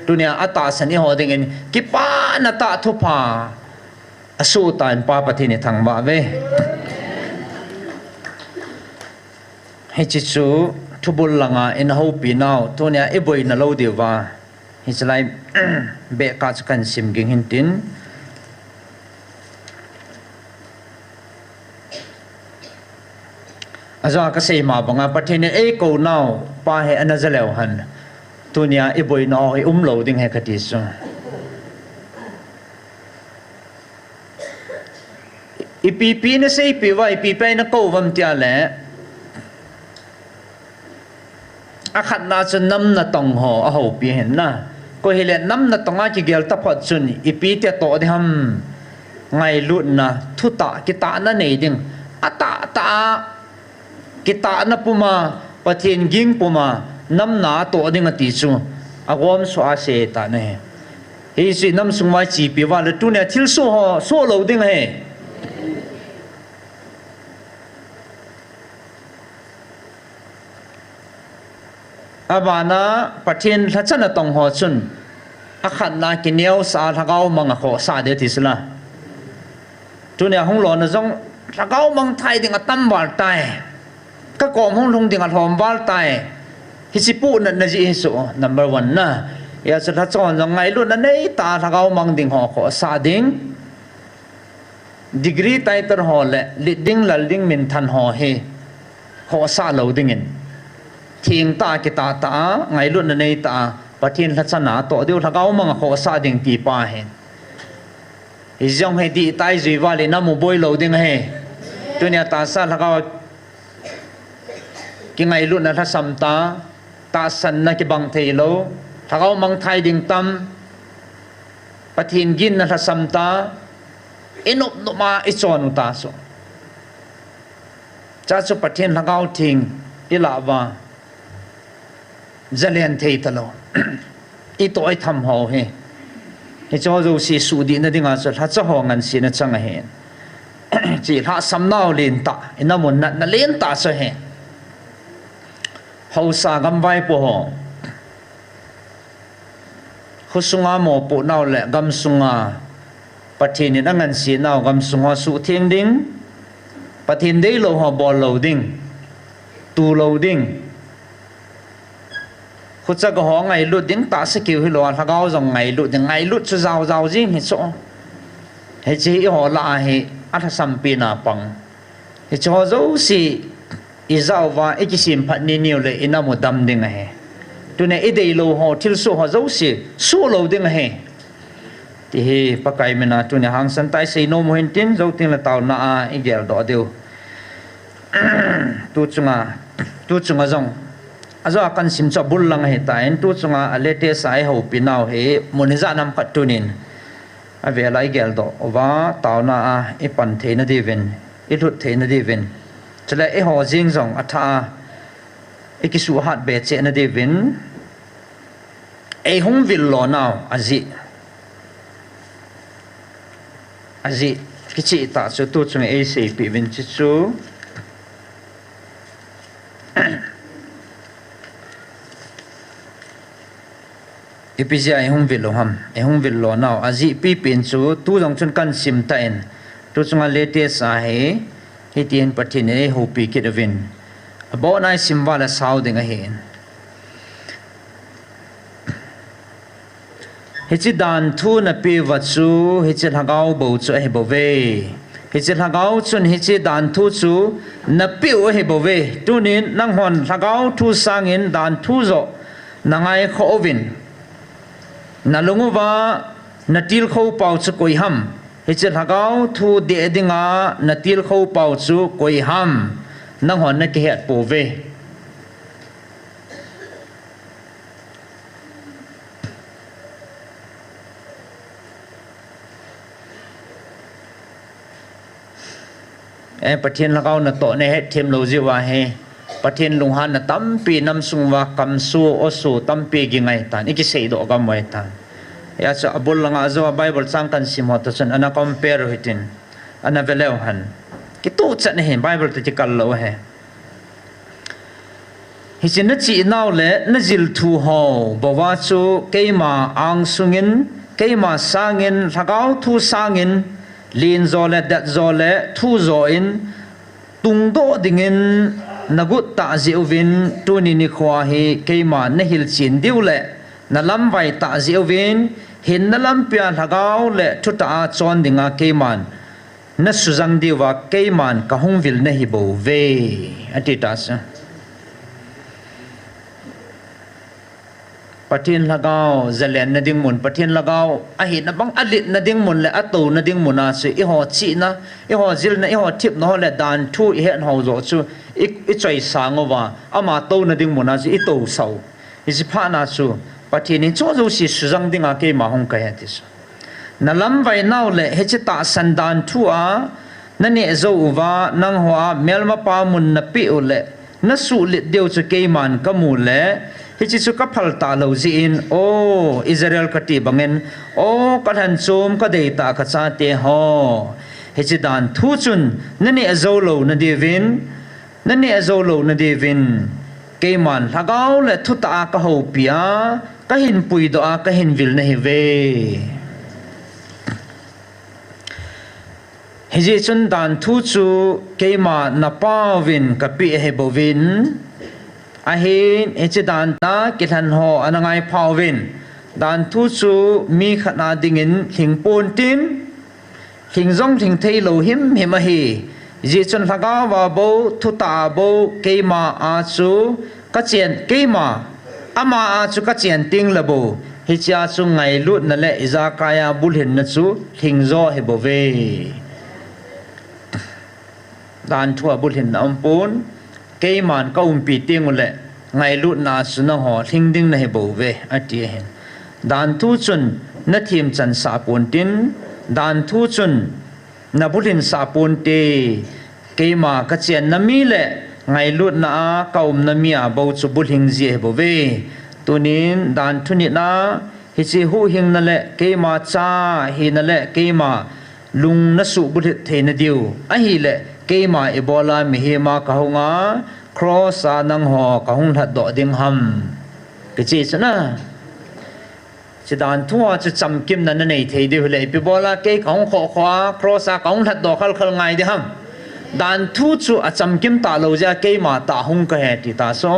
tunia ata san ni ho ding in ki pa na ta thu pa asu tan pa pathi ni thang ba ve hi chi chu thu bul langa in ho pi now tunia e boi na lo de wa hi chlai be ka chu kan sim ging hin tin aza ka sei ma banga pathine e ko now pa he anazaleu han tunia e boi no he lo ding he khati so ipp na sei pi wa ipp na ko vam tia le akhat na chu nam na tong ho a ho pi hen na ko hele nam na tonga ki gel ta phat chun ipi te to de ham ngai lut na thu ta ki ta na nei ding ata ta kita na puma pathin ging puma nam na to ding ati chu agom so a se ta ne hi si nam sungwai chi pi wa le tu ne thil so ho so lo ding he abana pathin thachana tong ho chun akhat na kineu sa thagau manga kho sa de tisla tu ne hong lo na jong thagau mang thai ding atam wal tai các con hong long ding at hom wal tai hi si pu na ji so number 1 na ya sa tha chon jong ngai lu na nei ta thagau mang ding ho kho sa ding degree tai tar ho le leading lalding min than ho he ho sa lo ding in thing ta ki ta ngai lu na nei ta pathin tha chana to deu thagau mang kho sa ding pi pa he izong he di tai zui vale na mo boy lo ding he tunia ta sa lagaw ki ngai lu na tha sam ta san na ki bang thei lo lagaw mang thai ding tam pathin gin na tha sam ta inop no ma ichon ta so cha chu pathin lagaw thing ilawa zalian thei talo i to ai tham ho he he cho zo si su di na dinga so tha cha ho ngan si na chang he chỉ hạ sắm nào lên ta, nó muốn nặn nó lên ta sao hè, hậu sa gam vai po ho, khu sunga mo po nào lệ gam sunga, bắt thiên nó ngăn xí nào gam sunga su thiên đinh, bắt thiên đấy lâu họ bỏ lâu đinh, tu lâu đinh, khu cha cái họ ngày lụt đinh ta sẽ kêu hi lo, thằng cao dòng ngày lụt cho giàu gì hết chỗ, hết chỉ họ là hết ắt sam pina pang he cho zo si izau wa ikisim phat ni niu le ina mo dam ding he tu ne idei lo ho thil so ho zo si su lo ding he ti he pakai mena tu ne hang san tai sei no mo hin tin zo tin la taw na a igel do deu tu chunga zong azo kan sim cha bul lang he ta en tu chunga alete sai ho pinau he moniza nam phat tunin a ve lai gel do wa tauna a e pan the na divin e lut the na divin chala e ho jing jong atha e kisu hat be che na divin e hung vil lo now azi kichi ta so tu chung e se pi vin chi chu epizia e hung vil lo now azi pi pin chu tu jong chun kan sim ta en tu chunga latest a he hitien pathin e ho pi kit avin abo nai sim wala sau ding a hen hichi dan thu na pi wa chu hichi hagau bo chu he bo ve hichi hagau chun hichi dan thu chu na pi o he bo ve tunin nang hon hagau thu sangin dan thu zo nangai kho ovin na lunguwa na til kho pau chu koi ham hichi hagau thu de dinga na til kho pau chu koi ham nang hon na ke het po ve pathin lagau na to ne het them lo jiwa he pathin lunghan na tampi nam sungwa kamsu osu tampi gi ngai tan iki sei do gam mai tan ya cha abul langa zo bible chang kan sim hot chen ana compare hitin ana veleu han ki tu cha ne he bible te kal lo he hi chin na chi naw le na jil thu ho bawa chu keima ang sungin keima sangin lagau thu sangin lin zole dat zole thu zo in tung do dingin nagut ta ziuvin tuni ni khwa hi keima na hil chin diule na lam vai ta ziuvin hin na lam pia lagau le thu ta chon dinga keiman na sujang diwa keiman ka hungvil na hi bo ve atitas pathin lagau zalen na ding mun pathin lagau a hi na bang alit na ding mun le atu na ding muna su i ho chi na i ho zil na i ho tip no le dan thu i hen ho zo chu i choi sangowa ama to na ding muna su i to sau i si pha na chu pathin ni cho zo si sujang dinga ke ma hong ka yatis na lam vai naw le he chi ta san dan thu a na ne zo wa nang hwa melma pa mun na pi u le na su lit deu chu ke man ka mu le hichi chu ka phal ta lo ji in o Israel ka ti bangen o ka han chom ka dei ta ka cha te ho hichi dan thu chun nani azo lo na devin keiman lagau le thu ta ka ho pia ka hin pui do a ka hin vil na hi ve hichi chun dan thu chu keima na pawin ka pi he bovin ahin eche dan ta kithan ho anangai phawin dan thu chu mi khana dingin thingpon tin thingjong thing thei lo him a hi ji chun laga wa bo thu ta bo keima a chu ka chen keima ama a chu ka chen ting la bo hi cha chu ngai lut na le izakaya bulhin na chu thingzo he bove dan thua bulhin na ampun keiman ka umpi tingule ngai lut na suna ho thingding na he bove ati hen dan thu chun na thim chan sa pon tin dan thu chun na bulhin sa pon te keima ka chen na mi le ngai lut na kaum na mi a bo chu bulhing ji he bove tunin dan thuni na hi chi hu hing na le keima cha hi na le keima lung na su bu the na diu a hi le keima ebola mi he ma ka hunga cross a nang ho ka hung that do ding ham ke chi chana chi dan thua chu cham kim na nei thei diu le ebola ke ka hung kho khwa cross a ka hung that do khal khal ngai de ham dan thu chu a cham kim ta lo ja keima ta hung ka he ti ta so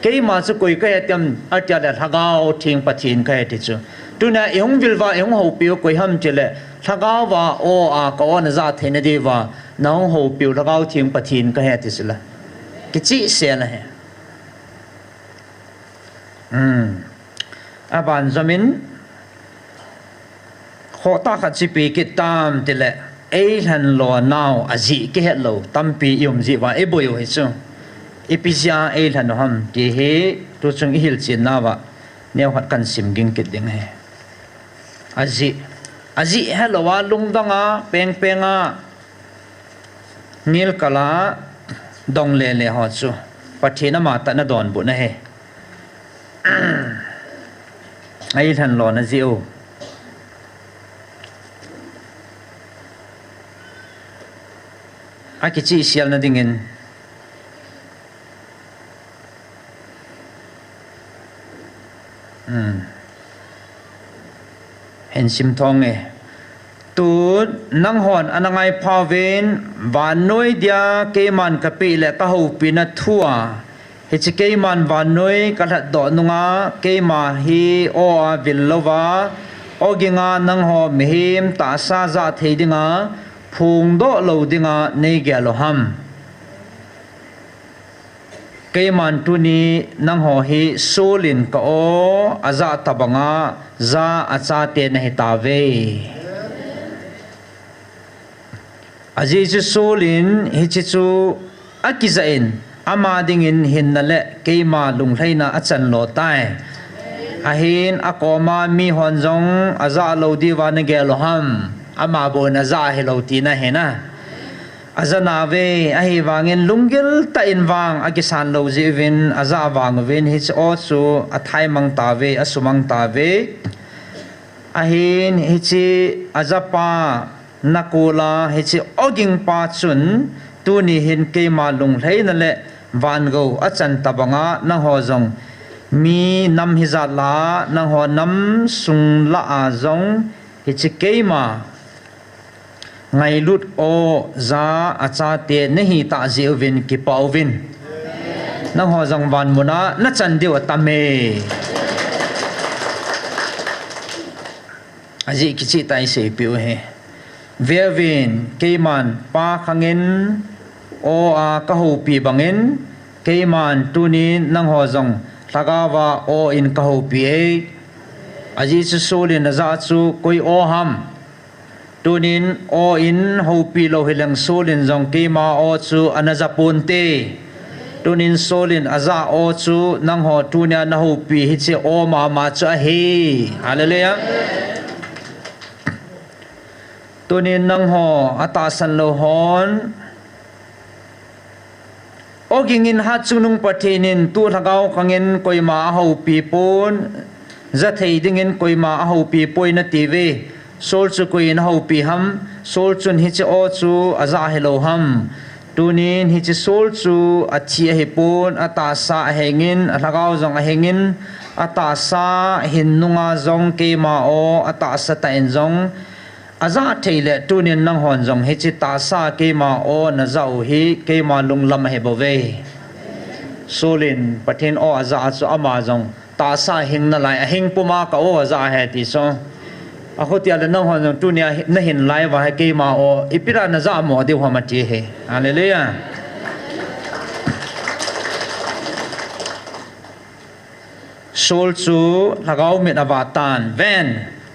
keima chu koi ka tiam atia da thagao thing pathin ka ti chu tuna ihong vilwa ihong ho piu koi ham chele thagao wa o a ko na za thena de wa nang ho piu thagao thing pathin ka he ti sila ki chi se na he aban zamin khota khat chi pi ki tam ti le ei han lo now aji ki het lo tampi yum ji wa e boyo he chu ipisia ei han ham ti he tu chung hil chin na wa neo hat kan sim ging kit ding he aji hello wa lungdanga penga nil kala dong le ho chu pathina ma ta na don bu na he ai han lo na jiu akichi sial na dingin hen sim thong e tu nang hon anangai phawen van noi dia keman kapi le ka ho pina thua hi chi keman van noi ka tha do nunga kema hi o a villowa oginga nang ho mihim ta sa za theidinga phung do lo dinga nei gelo ham keman tuni nang ho hi solin ka o aza tabanga za acha te na hitawe aji chu solin hi chi chu akizain ama dingin hin na le keima lunghlaina achan lo tai ahin akoma mi honjong aza lo diwa na gelo ham ama bo na za he lo ti na he na azana ve ahi wangin lungil ta in wang agisan lo jivin aza wang ven hi o chu athai mang ta ve asumang ta ve ahin hi chi azapa nakula hi chi oging pa chun tu ni hin ke ma lung hlei na le van go achan tabanga na ho jong mi nam hi za la na ho nam sung la a jong hi chi ke ma ngai lut o za acha te nahi ta zevin ki pawin na ho jang van muna na chan diu tame aji kichi tai se piu he vervin keiman pa khangin o a ka ho pi bangin keiman tunin nang ho jang thagawa o in ka ho pi e aji chu solin na za chu koi o ham tunin o in ho pi lo hilang solin jong keima o chu anazapun te tunin solin aza o chu nang ho tunya na ho pi hi che o ma cha he hallelujah tunin nang ho atasan lo hon ogingin ha chunung pathinin tu thagau kangin koima ho pi pon za thei dingin koima ho pi poina tv sol chu kuin ho pi ham sol chun hi che o chu aza hello ham tunin hi che sol chu achi he pon ata sa hengin athagau jong hengin ata sa hinnunga jong ke ma o ata sa ta en jong aza theile tunin nang hon jong hi chi ta sa ke ma o na zau hi ke ma lung lam he bove solin pathin o aza chu ama jong ta sa hing na lai hing puma ka o aza he ti so ahotia le nang hon tunia na hin lai wa ke ma o ipira na za mo de wa ma ti he hallelujah sol chu lagau mit avatan ven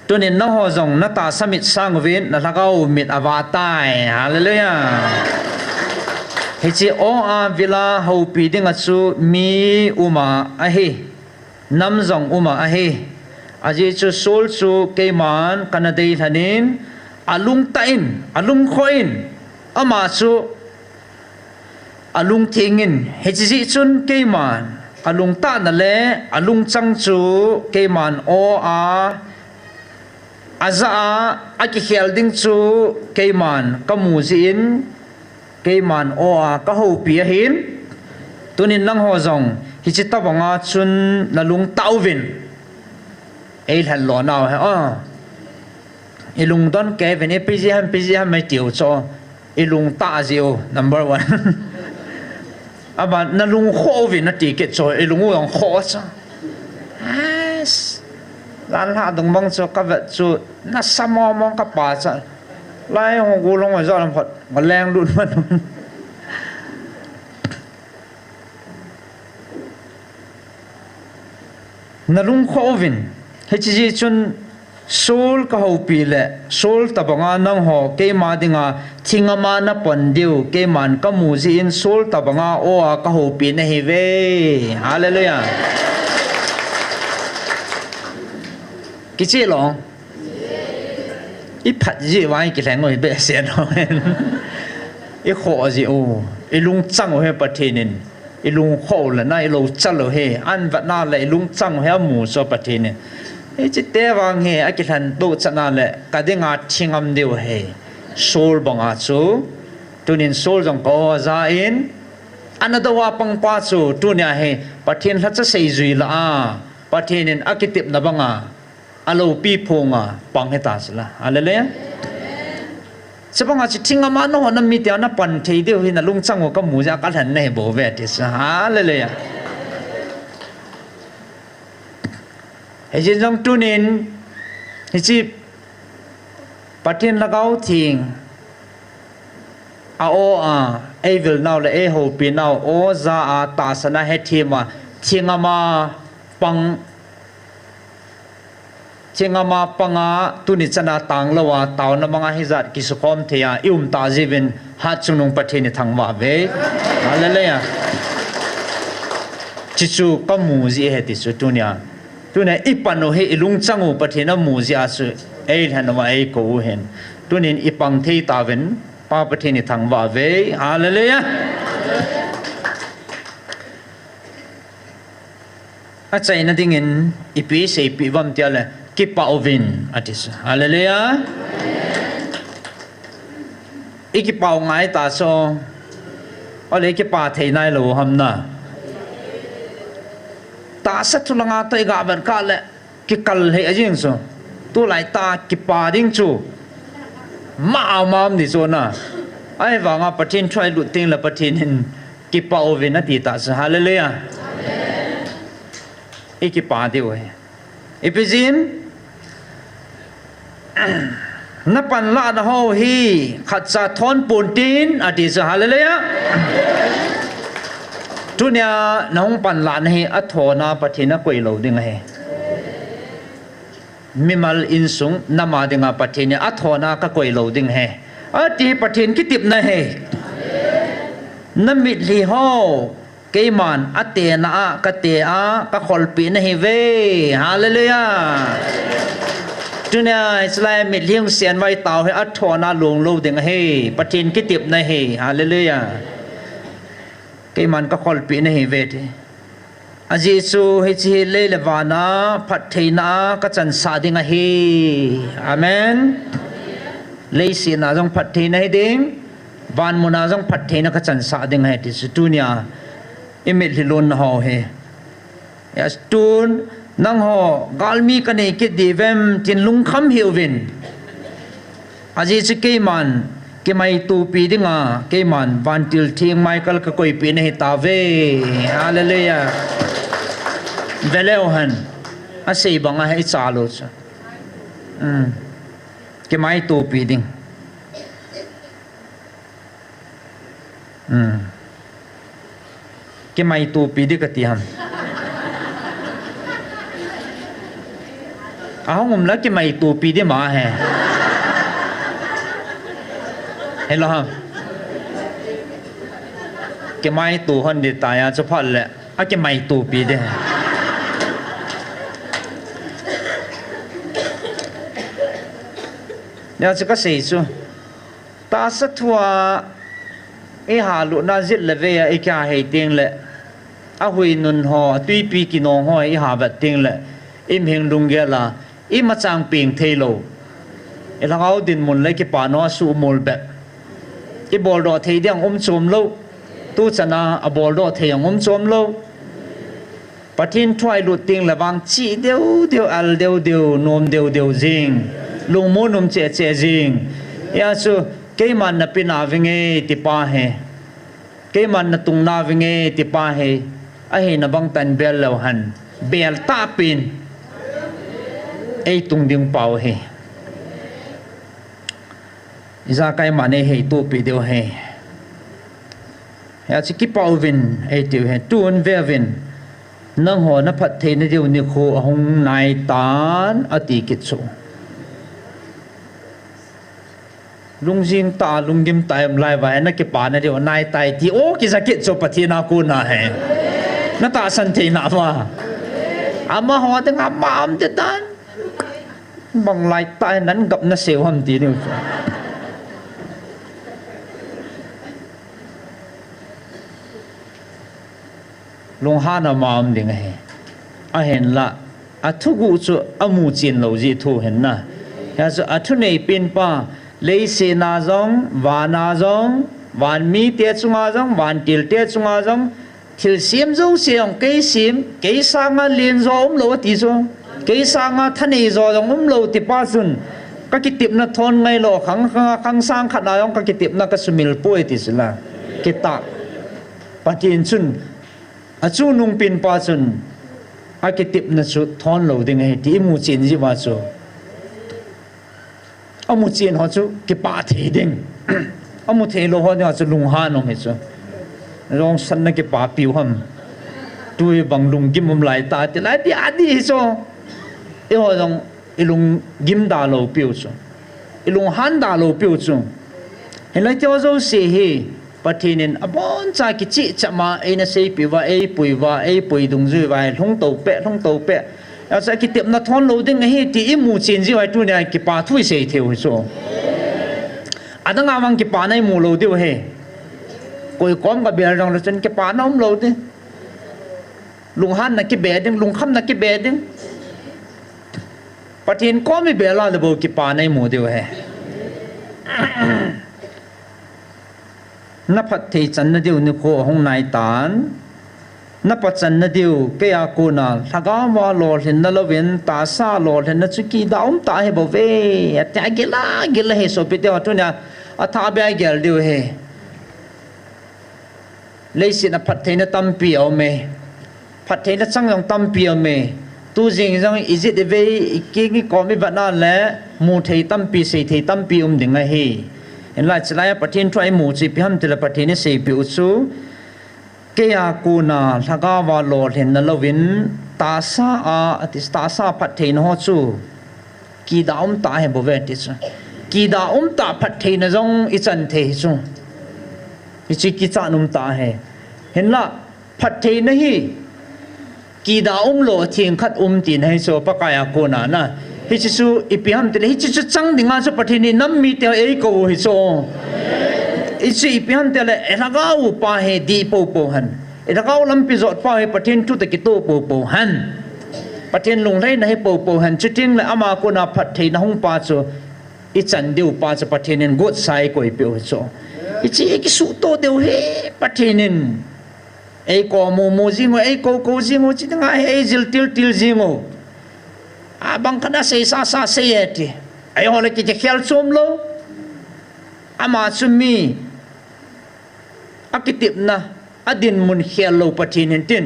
tunin na ho zong na ta samit sangwin na lagau mit avatai hallelujah hichi o a vila ho pi dinga chu mi uma a hi nam zong uma a hi aji chu sol chu keiman kanadei thanin alung tain alung khoin ama chu alung thingin hichi chun keiman alung ta na le alung chang chu keiman o a aza a ki khel ding chu keiman kamu zin keiman o a ka ho pi a hin tunin nang ho zong hichi tabanga chun nalung tauwin ei han lo naw ha ilung don ke ven pg ham mai tiu cho ilung ta zio number 1 aba nalung kho vin na ti ke cho ilung ong kho cha lan ha dong bang cho ka vet chu na samo mong ka pa cha lai hong gu long zo lam phot ma leng lut man nalung kho vin hiji chun sol ka ho pi le sol tabanga nang ho ke ma dinga thingama na pandiu ke man ka mu ji in sol tabanga o a ka ho pi na hi ve hallelujah kichi lo i phat ji wai ki thang oi be sen ho i kho ji o i lung chang ho pathinin i lung kho la na i lo chalo he an va na le lung chang he mu so pathinin e chi te wang he a ki than do chana le ka dinga thingam deu he sol banga chu tunin sol jong ko za in another wa pang pa chu tunia he pathin la cha sei zui la a pathinin akitip na banga alo pi phonga pang he ta sala hallelujah sabanga chi thingama no na mi te na pan thei deu hin na lung chang ka mu ja ka than ne bo ve ti sa hallelujah hejin jong tunin hichi pathin lagau thing a o a evil now le e ho pi now o za a ta sana he thima thingama pang thingama panga tuni chana tang lawa tauna manga hizat kisukom thea ta jivin ha chunung pathin thangwa ve hallelujah chichu kamu ji he ti chu tunia tunia ipano he ilung changu pathina mu ji asu ei hanwa ei ko hen tunin ipang thei tawen pa pathini thangwa ve hallelujah a chaina dingin ipi sei pi bam tiale kipa ovin atis hallelujah ikipa ngai ta so ole kipa thei nai lo hamna ta sát thu langa tai ga ban ka le ki kal he ajing so tu lai ta ki pa ding chu ma mam ni so na ai wa nga pathin try lu ting la pathin hin ki pa ovin na ti ta sa hallelujah ki pa de we epizin na pan la na ho hi khat sa thon pun tin ati sa hallelujah tunia nong pan la nahi athona pathina koi lo ding he mimal insung nama dinga pathina athona ka koi lo ding he ati pathin ki tip na he namit li ho keiman ate na ka te a ka khol pi na hi ve hallelujah tunia islai mit liang sian vai taw he athona lung lo ding he pathin ki tip na he hallelujah cái man các khol pi này về thế, aji su hay chi lê lê vana phát thấy na các chân sa đi ngay hi, amen, lê si na trong phát thấy này đinh, van mu na trong phát thấy na các chân sa đi ngay thì dunia, imit hi lon ho he, yes tun nang ho galmi cái này cái divem tin lung kham hiểu vin, aji chi cái man cái mai tu pi đi nga cái man van til thiêng Michael cái coi pi này ta về hallelujah veleo han a sei bang a hei cha lo cha cái mai tu pi ding cái mai tu pi đi cái ti ham hong la cái mày tu pi đi mà hè hello ha cái mày tu hơn để tài à cho phát lệ cái mày tu pi đi nếu chỉ có gì chứ ta sẽ thua hà lụa na giết là về cái hay tiếng lệ huy nun ho tuy pi kỳ nong ho hà vật tiếng lệ im hình lung ghê là im mà trang ping thay lâu là áo din mun lấy cái bàn nó su mol bẹ cái bol đó thấy đang chôm lâu tu chana à bol đó thấy chôm lâu bắt tin thoại lụt tiếng là vang chỉ đều al đều nom đều riêng lung môn nom che riêng ya su cái man na pina vinge tipa he cái man na tung na vinge tipa he ai na bang tan bel lo han bel ta pin ai tung ding pau he ra cái man he tu pi deu he ya chi ki pau vin ai tiu he tuan ve vin nang ho na phat the na deu ni kho hong nai tan ati kit chu lung jing ta lung dim ta em lai vai na ke pa na deu nai tai ti o ki zakit cho pathina ku na he na ta san the na wa ama ho te ngam am te tan bang lai tai nan gap na seo ham ti ni lung ha na mam ding he a hen la a thu gu chu amu chin lo ji thu hen na ya chu a thu nei pin pa lấy xe na giống và na giống van mi tiết chunga giống van til tiết chunga giống til sim giống xiang cái sang a liên do lo ti zo cái sang a thani zo giống lo ti pa sun các cái tiệm na thon ngay lo khang sang khát na giống các cái tiệm na cái sumil poi ti sila cái ta patin sun a chu nung pin pa sun a cái tiệm na chu thon lo ding he ti mu chin ji wa chu ông một chuyện họ chú cái ba thế đinh ông một thế lo họ thì họ chú lùng han ông hết chú rong sân cái ba piu hầm tôi bằng lùng kim ông lại ta thì lại đi ăn đi cho cái họ rong cái lùng kim đà lâu piu chú cái lùng han đà lâu piu chú hiện lại cho dâu xì hi bắt thì nên abon cha cái chị chả mà ai na xây piu và ai bùi đúng rồi và không tàu bẹ à sẽ cái tiệm nó thon lâu đến ngày thì mu chín gì vậy tu này cái bà thui sẽ theo số à đang ngang cái bà này mu lâu tiêu hè coi con cái bè rằng là chân cái bà nó không lâu đấy lùng han là cái bè đấy lùng khăm là cái bè đấy bắt hiện có mấy bè là được cái bà này mu tiêu hè nắp hạt thì chân nó tiêu nước khô không nai tán nắp bát chân nó điều cái à cô na thằng con vào lò thì nó lo viên ta sa lò thì nó chỉ kỳ đau ta hay bảo vệ tại cái là hệ số bị tiêu tu nha à thà bé cái điều hệ lấy xin nắp bát thì nó tâm biểu mê bát thì nó sang dòng tâm biểu mê tu dình rằng ý gì để về cái có mấy bạn nào lẽ mu thấy tâm biểu sẽ thấy tâm biểu đừng ngay hệ hiện lại chỉ là bát thì try mu chỉ bị ham thì là bát thì nó sẽ biểu số cái à cô na thằng con vào lò thì nó lo vin ta sa phát thì nó chú kỳ đạo ta hay bảo vệ thì chú kỳ đạo ta phát thì nó giống ít chân thì chú chỉ kỳ chân ta hay hiện là phát thì nó hi kỳ đạo lo thiền khát tiền hay số bác cái à cô na na hi chú ipiham thì hi chú trăng đi ngang số phát thì năm mi theo ấy câu hi số isi pihan tele eragau pa he di po han eragau lampi zot pa he patin tu te kito po han patin lung lai na he po han chuting la ama ko na phat thei na hung pa chu i chan deu pa chu patinin got sai koi pe cho ichi ki su to deu he patinin ei ko mo jingo ei ko jingo chi nga ei jil til jingo abang kana sei sa sei eti ai hole ki khel chom lo ama chumi akitip na adin mun khel lo patinin tin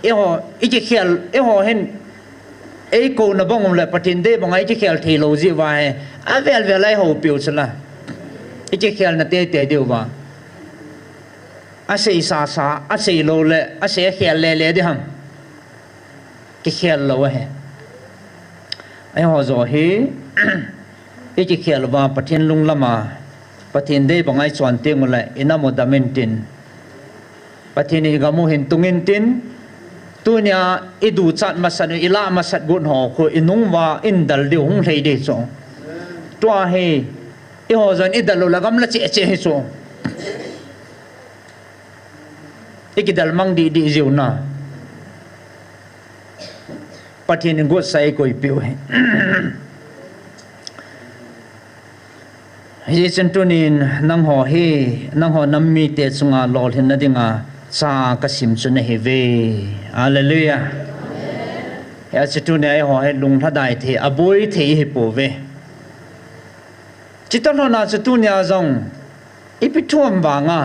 eho ike khel eho hen ei ko na bangom la patin de bangai ike khel thei lo ji wa he avel lai ho piu chla ike khel na te deu wa asei sa asei lo le asei khel le de ham ke khel lo he ai ho zo hi iki khel wa pathin lung lama pathin dei bangai chuan te ngula inamo damentin pathin hi gamu hin tungin tin tunia idu chat masat ila masat gun ho ko inung wa indal de hung hlei de so tua he i ho zon idalo lagam la che che he so ikidal mang di ziuna pathin go sai koi piu he hi centunin nang ho he nang ho nammi te chunga lol hin na dinga cha kasim chune he ve hallelujah ya centunia ai ho he lung thadai the aboi the he po ve chitalo na centunia zong ipithuam wanga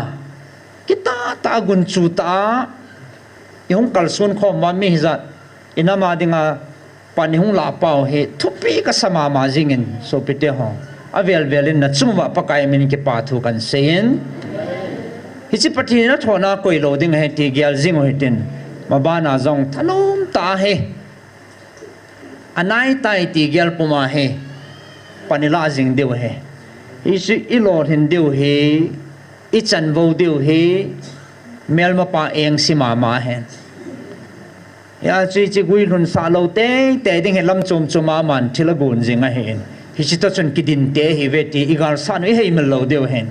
kita ta gun chu ta yong kalsun khom wa mi zat inama dinga panihung la pau he thupi ka sama ma jingin so pite ho avel velin na chumwa pakai min ke pa thu kan sein hichi pathi na thona koi lo ding he ti gyal jing hoitin mabana zong thalom ta he anai tai ti gyal puma he panila jing deu he isi ilor hin deu he ichan vo deu he melma pa eng sima ma hen ya chi gui lun sa lo te ding he lam chum chuma man thilagun jinga hen hi chita chon kidin te hi veti igar san hi hei mel lo deu hen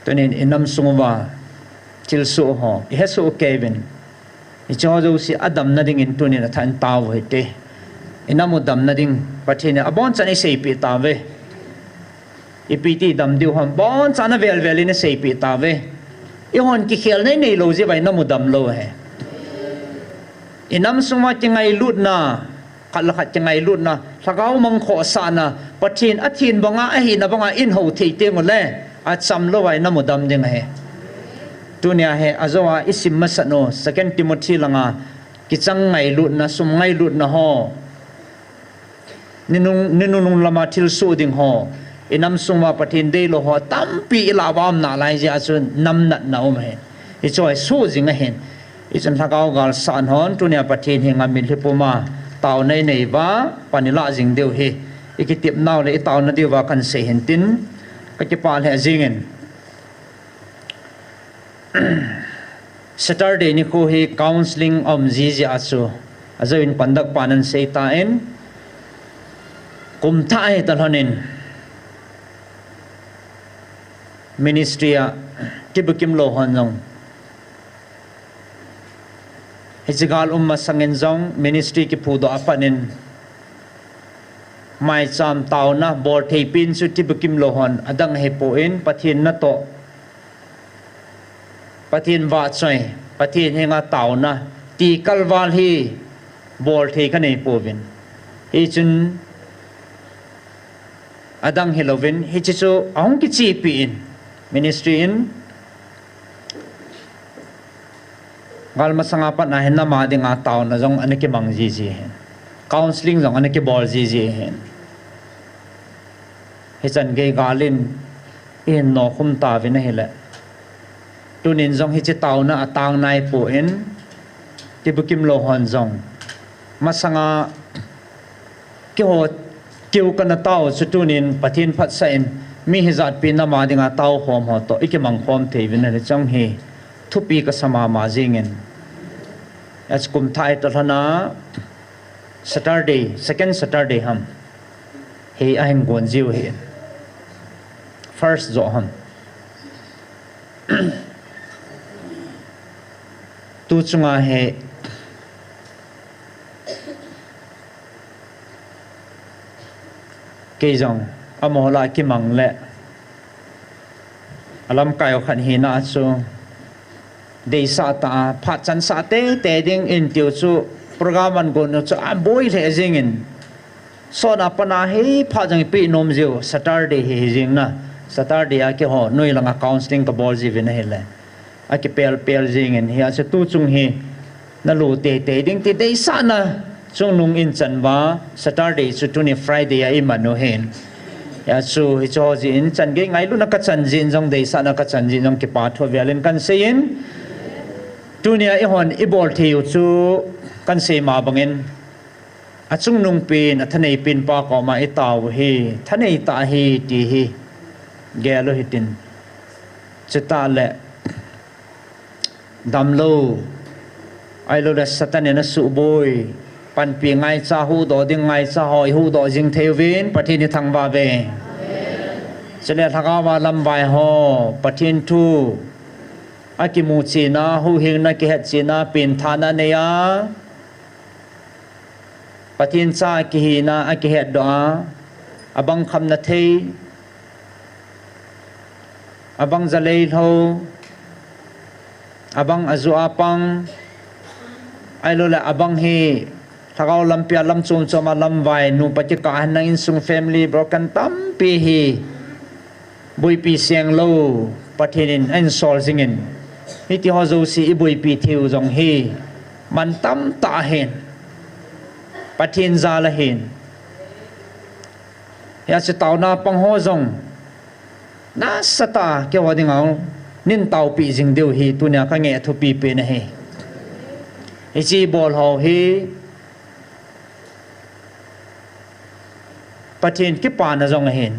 tonin inam sungwa til su ho he su kevin hi cho jo si adam na ding in tunin than taw hete inamu dam na ding pathine abon chani sei pi ta ve ipiti dam diu hom bon chana vel in sei pi ta ve i hon ki khel nei nei lo je bai namu dam lo he inam sungwa tingai lut na kala khat ngai lut na thagau mang kho sa na pathin athin banga a hi na banga in ho thei te ngole a cham lo wai na mudam ding he tunia he azawa isim masano second timothy langa kichang ngai lut na sum ngai lut na ho ninung lama thil su ding ho inam sungwa pathin de lo ho tampi ilawam na lai ja chu nam nat na om he I choi su jing a hen ichen thagau gal san hon tunia pathin hinga min hipuma tao nei nei ba panila jing deu he ikitip naw le tao na deu wa kan se hen tin ka ki pal he jingen Saturday ni ko he counseling om ji asu azoin pandak panan se ta en kum tha he talhonin ministry a tibukim lo honong Hijigal sangen zong ministry ki pudo apanin mai cham tauna bor theipin su tibukim lohon adang hepoin pathin na to pathin wa choi pathin henga tauna ti kalwal hi bor thei khane povin hi chun adang helovin hi chu ahong ki chi pi in ministry in gal masangapat na hen na ma ding a taw na jong anike mang ji hen counseling jong anike bol ji hen he chan ge galin in no khum ta vin hele tunin jong hi chi taw na atang nai po en tibukim lo hon jong masanga ki ho kiu kana taw chu tunin pathin phat sa en mi hizat pin na ma ding a taw khom ho to ike mang khom thei vin hele chang hi thupi ka sama ma jingen as kum thai to hana Saturday second Saturday ham he ahin gon jiu he first zo ham tu chunga he ke jong amola ki mang le alam kayo khan hi na chu de sa ta phat chan sa te ding in tiu chu program an go no chu a boy the jingin so na pana he pha jang pi nom jiu Saturday he jing na Saturday a ke ho noi langa counseling ka bol ji vin hele a ke pel jingin hi a chu tu chung hi na lu te ding te de sa na chung nung in chan wa Saturday chu tu ni Friday a imano hen ya chu hi cho ji in chan ge ngai lu na ka chan jin jong de sa na ka chan jin jong ke pa tho velin kan sein tunia ihon ibol thiu chu kan se ma bangin chung nung pin athanei pin pa ko ma itaw hi thanei ta hi ti hi gelo hitin chita le damlo ai lo da satan na su boy pan pi ngai cha hu do ding ngai cha hoi hu do jing thevin pathin thang ba ve chele thaka wa lam bai ho pathin thu akimu china hu hing na ki het china pin thana ne ya pathin cha ki hi na aki het do abang kham na thei abang zalei ho abang azu apang ai lo la abang hi thakau lampia lam chum choma lam vai nu pati ka han in sung family broken tam pi hi bui pi siang lo pathin in sol singin hi ti ho zo si i bui pi thiu jong hi man tam ta hen pathin za la hen ya se tau na pang ho jong na sata ke wa ding au nin tau pi jing deu hi tu nya ka nge thu pi pe na he chi bol ho hi pathin ki pa na jong hen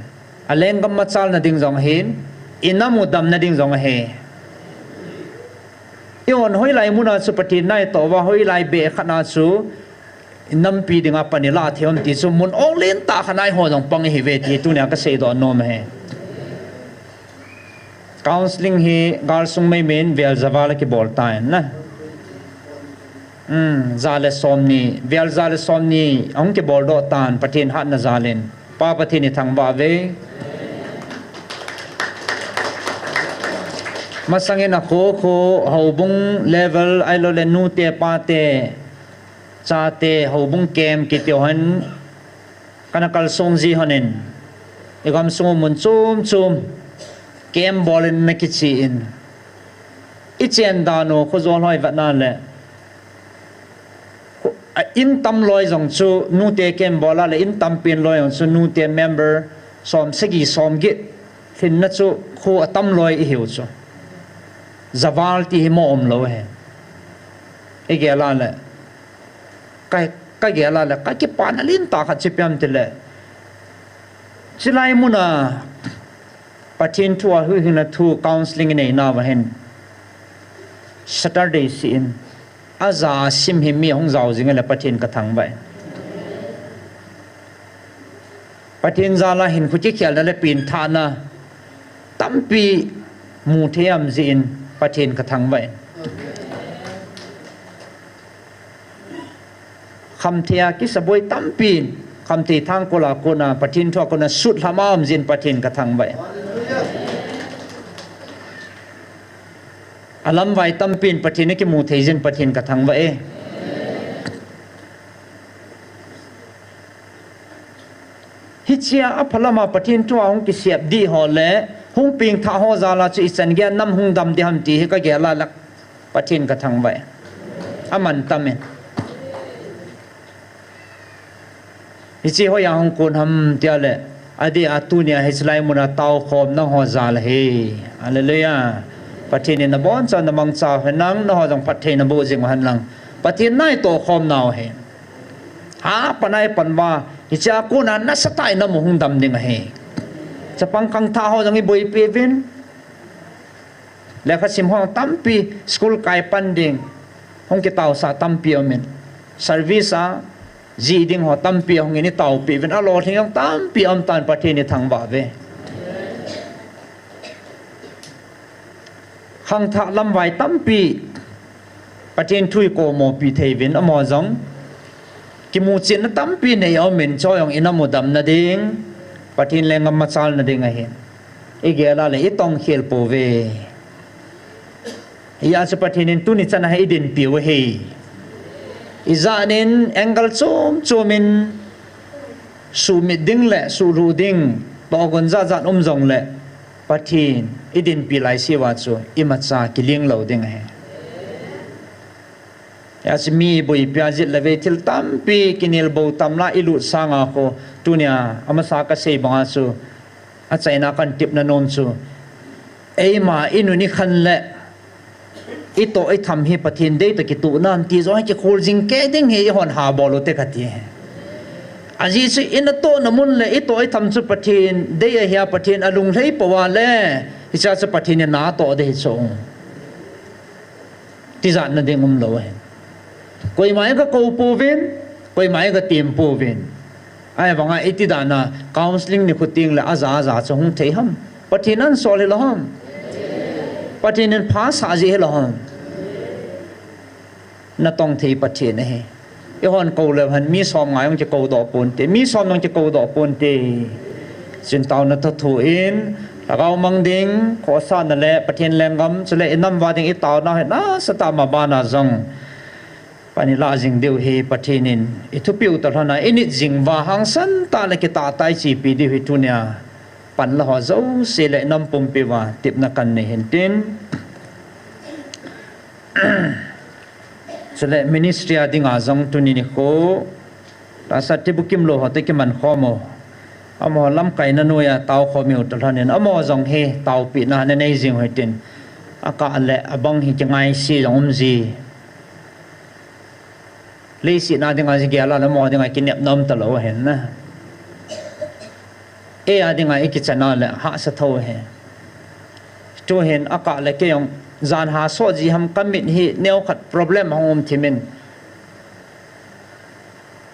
aleng gam ma chal na ding jong hen inamu dam na ding jong he ion hoi lai muna su pathin nai to wa hoi lai be khana chu nampi dinga panila theom ti chu mun ong len ta khanai ho jong pang hi ve ti tu nya ka se do nom he counseling hi gal sung mai men vel zawala ki bol ta na zale somni vel zale somni ong ke bol do tan pathin hat na zalen pa pathin ni thang ba ve masangin ako ko hobung level ai lo le nu te pa te cha te hobung kem ki te han kana kal song ji hanen egam sung mun chum kem bolin na ki chi in ichen da no ko zon hoi va na le in tam loi jong chu nu te kem bola le in tam pin loi jong chu nu te member som segi som git thin na chu khu atam loi i hiu chu zawal ti mo om lo he e ge la le kai ge la le ka ki pan alin ta kha chipiam te le chilai muna pathin thua hu hina thu counseling nei na wa hen Saturday sin aza sim hi mi hong zau jing le pathin ka thang bai pathin za la hin khu chi khel le pin tha na tampi mu theam zin pathin ka thang bai kham thia ki saboi tampi kham ti thang ko la ko na pathin thua ko na sut lamam zin pathin ka thang bai alam vai tampin pathin ki mu theijin pathin ka thang ba e hichia aphalama pathin tu ong ki siap di ho le hung ping tha ho za la chu ichan ge nam hung dam de ham ti ka ge la lak pathin ka thang ba aman tamen hichi ho ya hong kun ham tia le adi atunia hislai muna tau khom na ho za la he hallelujah pathin na bon cha na mang cha henang na ho jong pathin na bo jing han lang pathin nai to khom naw he ha panai panwa hicha ko na na satai na mo hung dam ding he chapang kang tha ho jong i boi pe vin le kha sim ho tampi school kai panding hong ki taw sa tampi omen service a ji ding ho tampi hong ni taw pi vin a lo thing tampi om tan pathin ni thang ba ve khang tha lam vai tampi pathin thui ko mo pi theivin amo jong ki mu chin na tampi nei au men choyong inamo dam na ding pathin lengam ma chal na ding a hen e gela le itong khel po ve ya se pathin in tu ni chana he din pi we he izanin angle chumin su mi ding le su ru ding to gon za jong le pathin idin pilai siwa chu imacha kiling lo ding he asmi boi pyajit leve til tampi kinil bo tamla ilu sanga ko tunia amasa ka sei banga chu a chaina kan tip na non chu eima inuni khan le ito ai tham hi pathin de to ki tu nan ti zo ki khol jing ke ding he hon ha bolo te khati aji chu in to namun le ito ai tham chu pathin de a hia pathin alung hlei pawa le hicha chu pathin na to de chong ti zan na ding lo hen koi mai ka ko povin koi mai ka tim povin ai wanga iti dana counseling ni khuting la aza chung thei ham pathin an sol le ham pathin an phas aji he lo ham na tong thei pathin he i hon ko le han mi som ngai ong che ko do pon te mi som nong che ko do pon te sin taw na thu in lagaw mang ding ko sa na le pathin lengam chule inam wa ding i taw na he na sata ma ba na zong pani la jing deu he pathinin i thu piu ta hana init jing wa hang san ta le ki ta tai chi pi di hi tu nya pan la ho zo se le nam pum pi wa tip na kan ne hen tin chule ministry ading azong tuni ni ko ta sa te bukim lo hote ki man khomo amo lam kai na noya taw khomi ut thanen amo zong he taw pi na ne nei jing hoitin aka le abang hi changai si jong ji le si na ding aji gela la mo ding ai kinep nom ta lo hen na e ading ai ki chana le ha sa tho he to hen aka le ke yong zan ha so ji ham commit hi neo khat problem hom thimin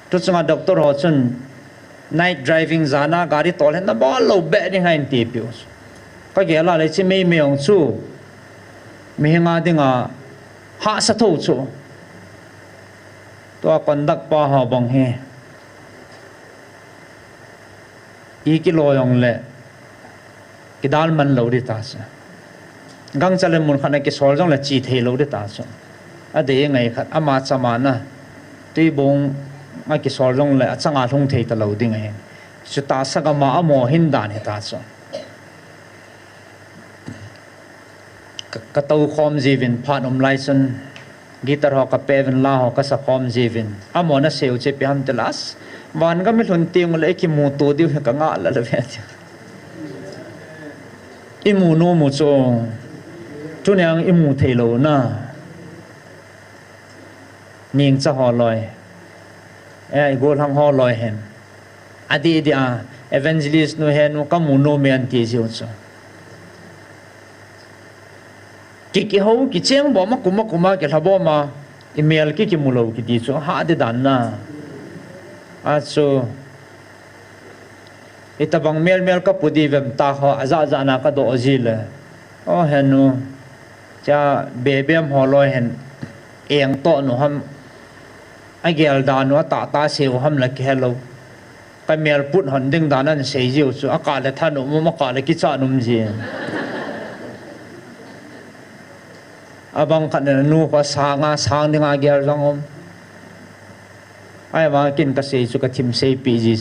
to chunga doctor ho chun night driving zana gari tol hen na ba lo be ni hain ti pius ka gela le chi mei meong chu mi nga dinga ha sa tho chu to conduct pa ha bang he i ki lo yong le ki dal man lo ri ta sa gang chale mun khana ki sol jong la chi the lo ri ta sa ade ngai khat ama chama na tuibong ma ki sol jong le achanga thung thei ta lo ding he chu ta sa ga ma amo hin dan he ta sa ka tau khom jivin phan license gitar ho ka peven la ho ka sa khom jivin amo na seu che pi ham telas wan ga mi hlun ting le ki mu tu di ka nga la le ve i mu no mu cho chu nyang i mu thei lo na ning cha ho loi ai gol hang ho loi hen adi dia evangelist no hen no ka mu no me an ti jiu cho ki ho ki cheng bo ma kuma ke thabo ma email ki mulo ki ti chu ha de dan na a chu itabang mel ka pudi vem ta ho aza na ka do ozile o henu cha bebem holoi hen eng to no ham agel da no ta seu ham la ke hello ka mel put hon ding dan an sei jiu chu aka le thanu ma ka le ki cha num ji abang khat nu ko sanga sang dinga gel jangom ai ma kin ka sei chu ka thim sei pi ji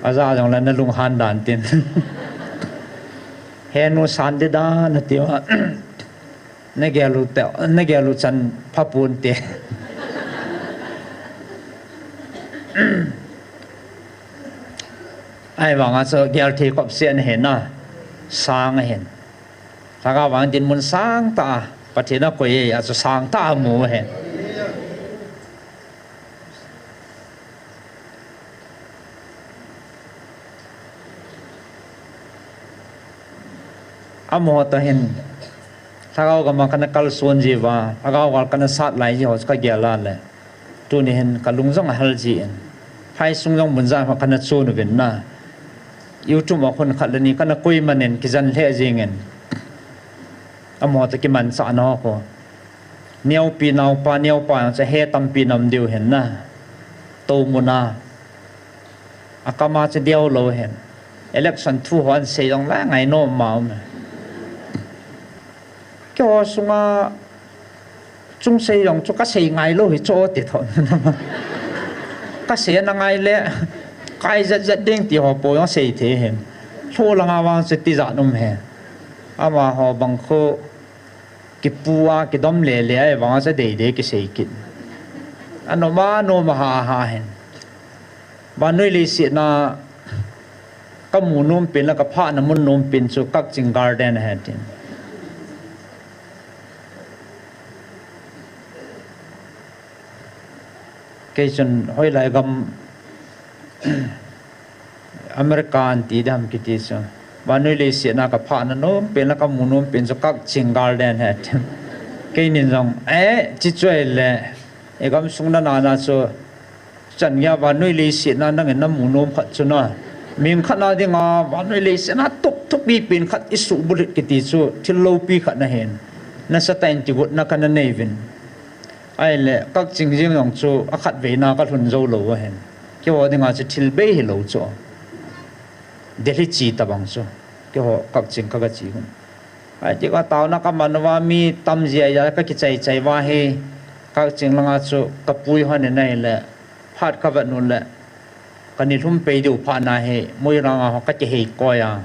aza jang la na lung han dan tin henu san de da na ti wa na gelu chan phapun te ai wanga so gel thi kop sian hen na sang hen saga wang din mun sang ta pathina ko ye a so sang ta mu hen amo ta hen saga ga ma kana kal son ji wa aga wal kana sat lai ji ho ka gela le tu ni hen kalung jong hal ji en phai sung jong mun za ma kana chu nu ven na youtube ma khon khat ni kana koi manen ki jan le jingen amo ta ki man sa no ko neo pi nau pa cha he tam pi nam diu hen na to muna akama che deu lo hen election thu hon se jong la ngai no ma kyo sunga chung se jong chu ka se ngai lo hi cho ti thon ka se na ngai le kai zat ding ti ho po yo se the hen tho la nga wang se ti za num he ama ho bang kho ki puwa ki dom le ai wang sa de ki sei ki anoma no ma ha hen ba noi le si na ka mu nom pin la ka pha na mun nom pin chu kak ching garden he tin ke cái chân hồi lại gam American tí đam cái tí sao và nơi lấy xe na cái phá nó bên là cái muốn bên cho các chinh garden hết cái nên rằng chỉ chơi là gam sung na na so chân nhà và nơi lấy xe na năng nó muốn phát cho nó mình khát na đi ngà và nơi lấy xe na tục bị bên khát isu bự cái tí số thì lâu bị khát na hen na sa tay chỉ gột na cái này vin ai lệ các chính riêng lòng số khát về na các thuần dâu lâu hen cái họ đi ngà chỉ thil bê hi lâu cho Delhi chỉ ta bằng số cái họ các chính các cái chỉ không ai chỉ có tao na cái mà nó mi tâm gì vậy các cái chạy vào he các chính là số các bùi hoa này là phát các vật nôn là cái này không phải điều phát này he mỗi lần họ các cái he coi à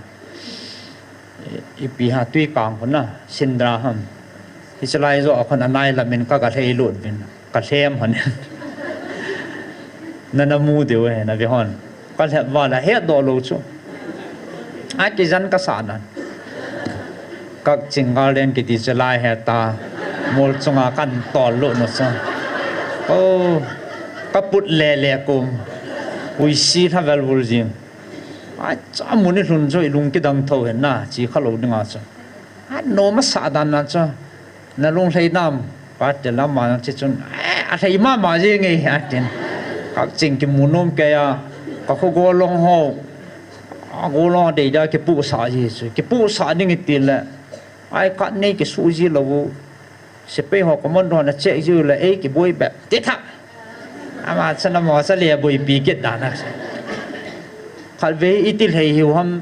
ipi ha tuy càng hơn na sinh ra ham thì sẽ lại rồi con anh này là mình các cái he luôn mình các xem hơn nên nó mua điều này là vì hòn con sẽ vào là hết đồ lô số ai cái dân cái sản này các chính người lên cái gì sẽ lại hết ta một trong các căn tỏ lộ nó sao ô các bút lẻ cùng uy sĩ thà về vô riêng ai chả muốn đi luôn rồi luôn cái đằng thầu hiện na chỉ khá lâu đi ngã sao nó mà xã đàn na sao na luôn thấy nam bắt để làm mà chỉ chun thấy mà gì nghe các chính cái muốn nôm cái các khu gò long hồ gò long để ra cái bút xã gì cái bút xã những cái tiền là ai cắt này cái số gì là vô sẽ bây họ có món đồ là chạy dư là ấy cái bôi bẹp tết thằng mà sao nó mà sao liền bôi bị kết đàn à khát về ít tiền hay hiểu ham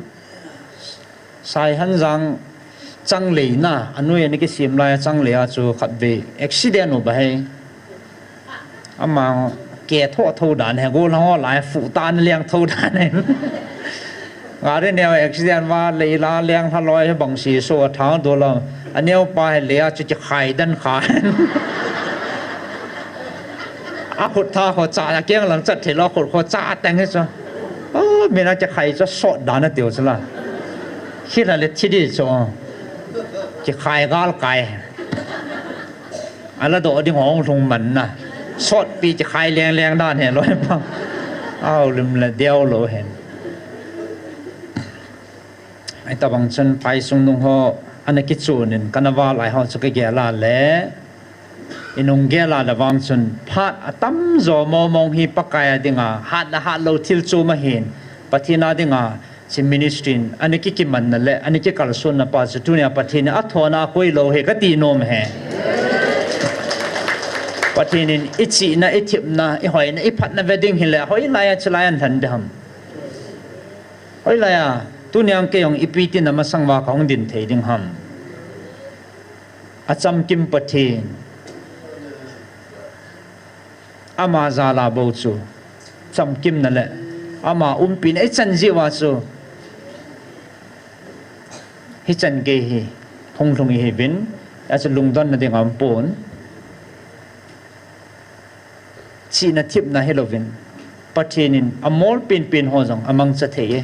sai hắn rằng trăng lì na anh nuôi anh cái xiêm lai trăng lì à chú khát về accident ở đây mà kẻ thâu đàn hay gô nó lại phụ tan liang thâu đàn này ngã đến nẻo accident và lấy la liang thà loi bằng xì số tháng đô la anh nẻo pa lấy cho chỉ khai đan khai hụt tha họ trả cái lần chặt thì lo hụt họ trả tiền hết rồi mình nói chỉ khai cho sọt đàn nó tiêu chứ là khi là lấy chi đi cho chỉ khai gal cài anh là đồ đi ngõ thùng mình nè sọt bị chỉ khai liang đàn hè rồi mà lùm là đeo lỗ hèn ai ta bằng chân phải sung nung họ anh ấy kích chuột nên carnival lại họ cho cái ghé là lẽ inung ghé là vang chân phát tắm gió mong hi bắc cái đi ngà hát lâu thiêu chu mà hiền bắt thi na đi ngà chỉ ministry anh ấy kích mình là lẽ anh ấy kích cả xuân là bắt cho tu nhà bắt thi na thua na quay lâu he cái tì nôm he bắt thi nên ít chỉ na ít thiệp na ít hỏi na ít phát na wedding hi lẽ hỏi lại cho lại anh thành đam hỏi lại tu niang ke yong ipiti na masangwa kaung din thei ding ham acham kim pathin ama zala bo chu cham kim na le ama pin ai chan jiwa chu hi chan ge hi thong hi vin as lungdon na ding am pon chi na thip na helovin pathinin amol pin ho jong amang cha thei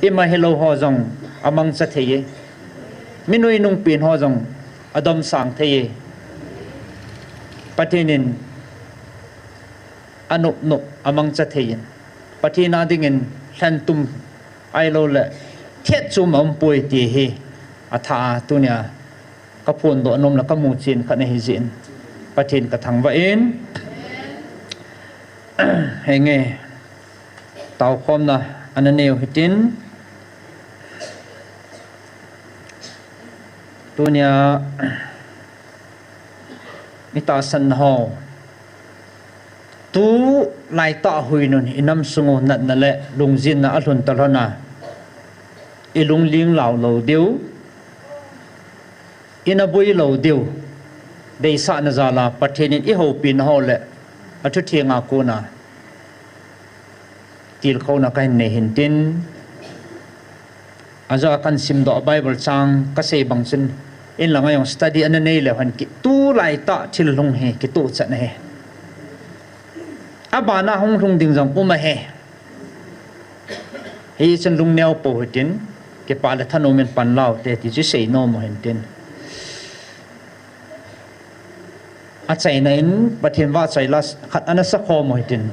ima hello ho jong amang cha thei minui nung pin ho jong adom sang thei patinin anup nup amang cha thei patina dingin hlantum ailo le thiet chum am pui ti hi atha tunia ka phun do nom la ka mu chin kha ne hi jin pathin ka thang wa in henge tau khom na ananeu hitin tunia mita san ho tu lai ta hui nun inam sungo nat na le lungjin na alhun talhona ilung ling law lo deu ina bui lo deu dei sa na zala pathenin I ho pin ho le athu thianga ko na til kho na kai ne hin tin aja kan sim do bible chang ka sei bang chen in la ngayong study an nei le han ki tu lai ta thil lung he ki tu cha ne abana hong thung ding jong puma he hi chen lung neo po hitin ke pa la thanomen pan lao te ti chi sei no mo hen tin achai na in pathin wa chai las khat ana sa kho moi tin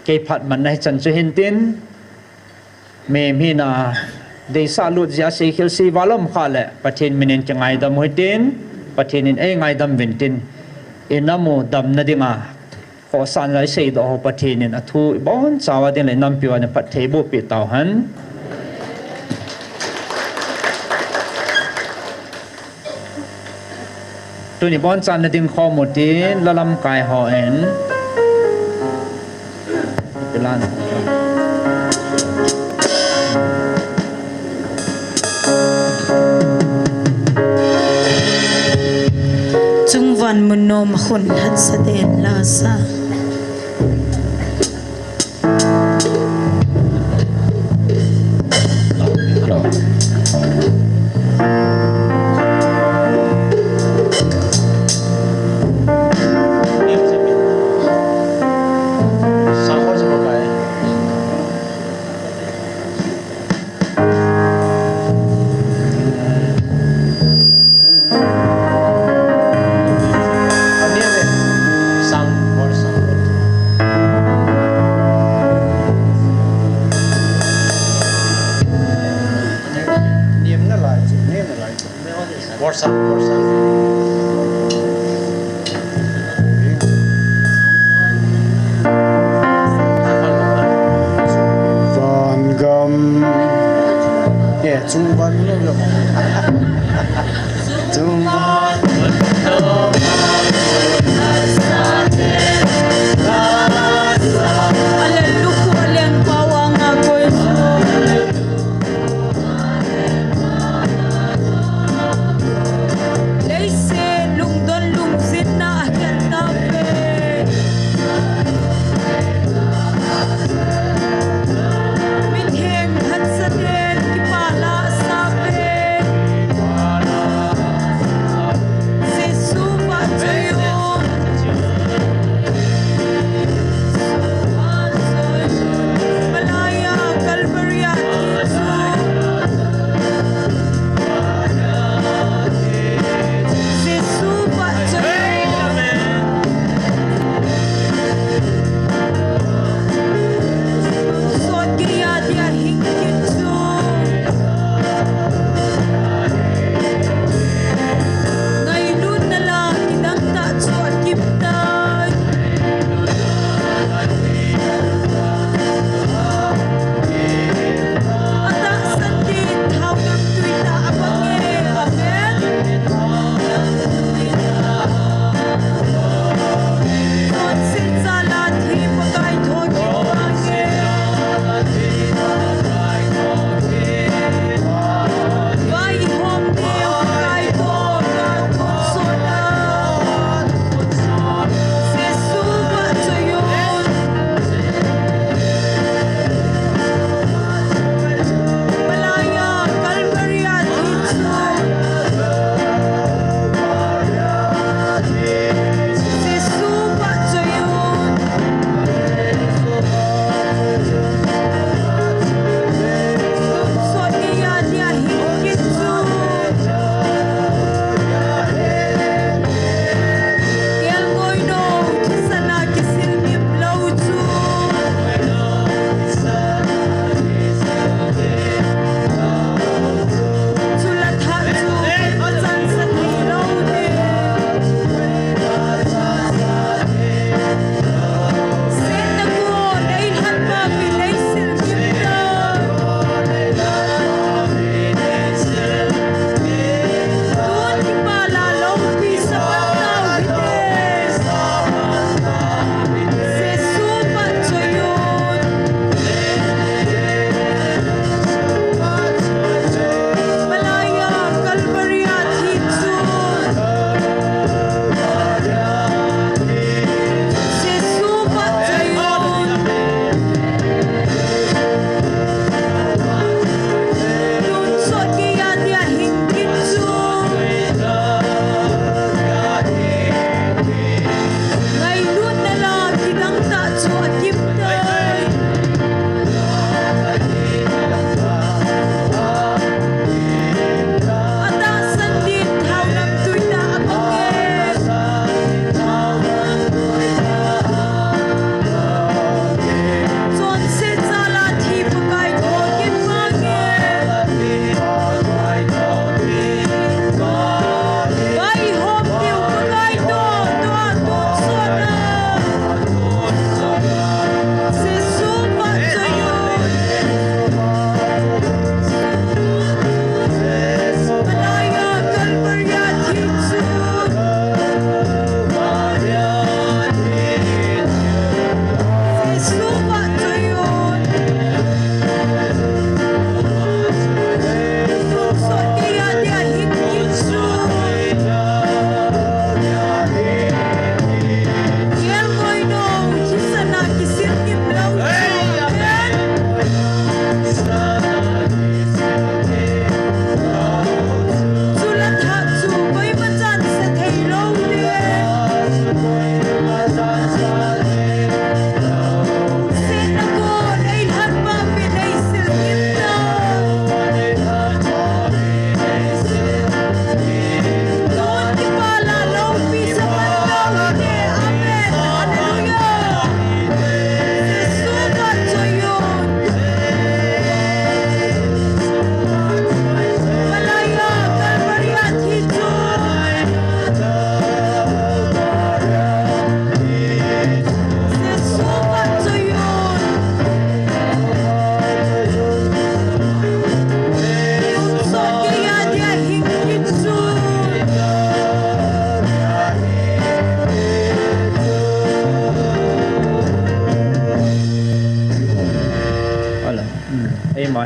ke phat man nai chan chu hin tin me mi na de sa lut ja se khil si walom kha le pathin minin ke ngai dam hoi tin pathin in ei ngai dam vin tin inamu dam na dinga kho san lai sei do pathin in athu bon chawa din le nam piwa ne phat thei bu pi taw han tu ni bon chan na ding kho mu tin lalam kai ho en pilan chung van munnom khun hat sa den la sa Min heng hat sa den ki pala sa pe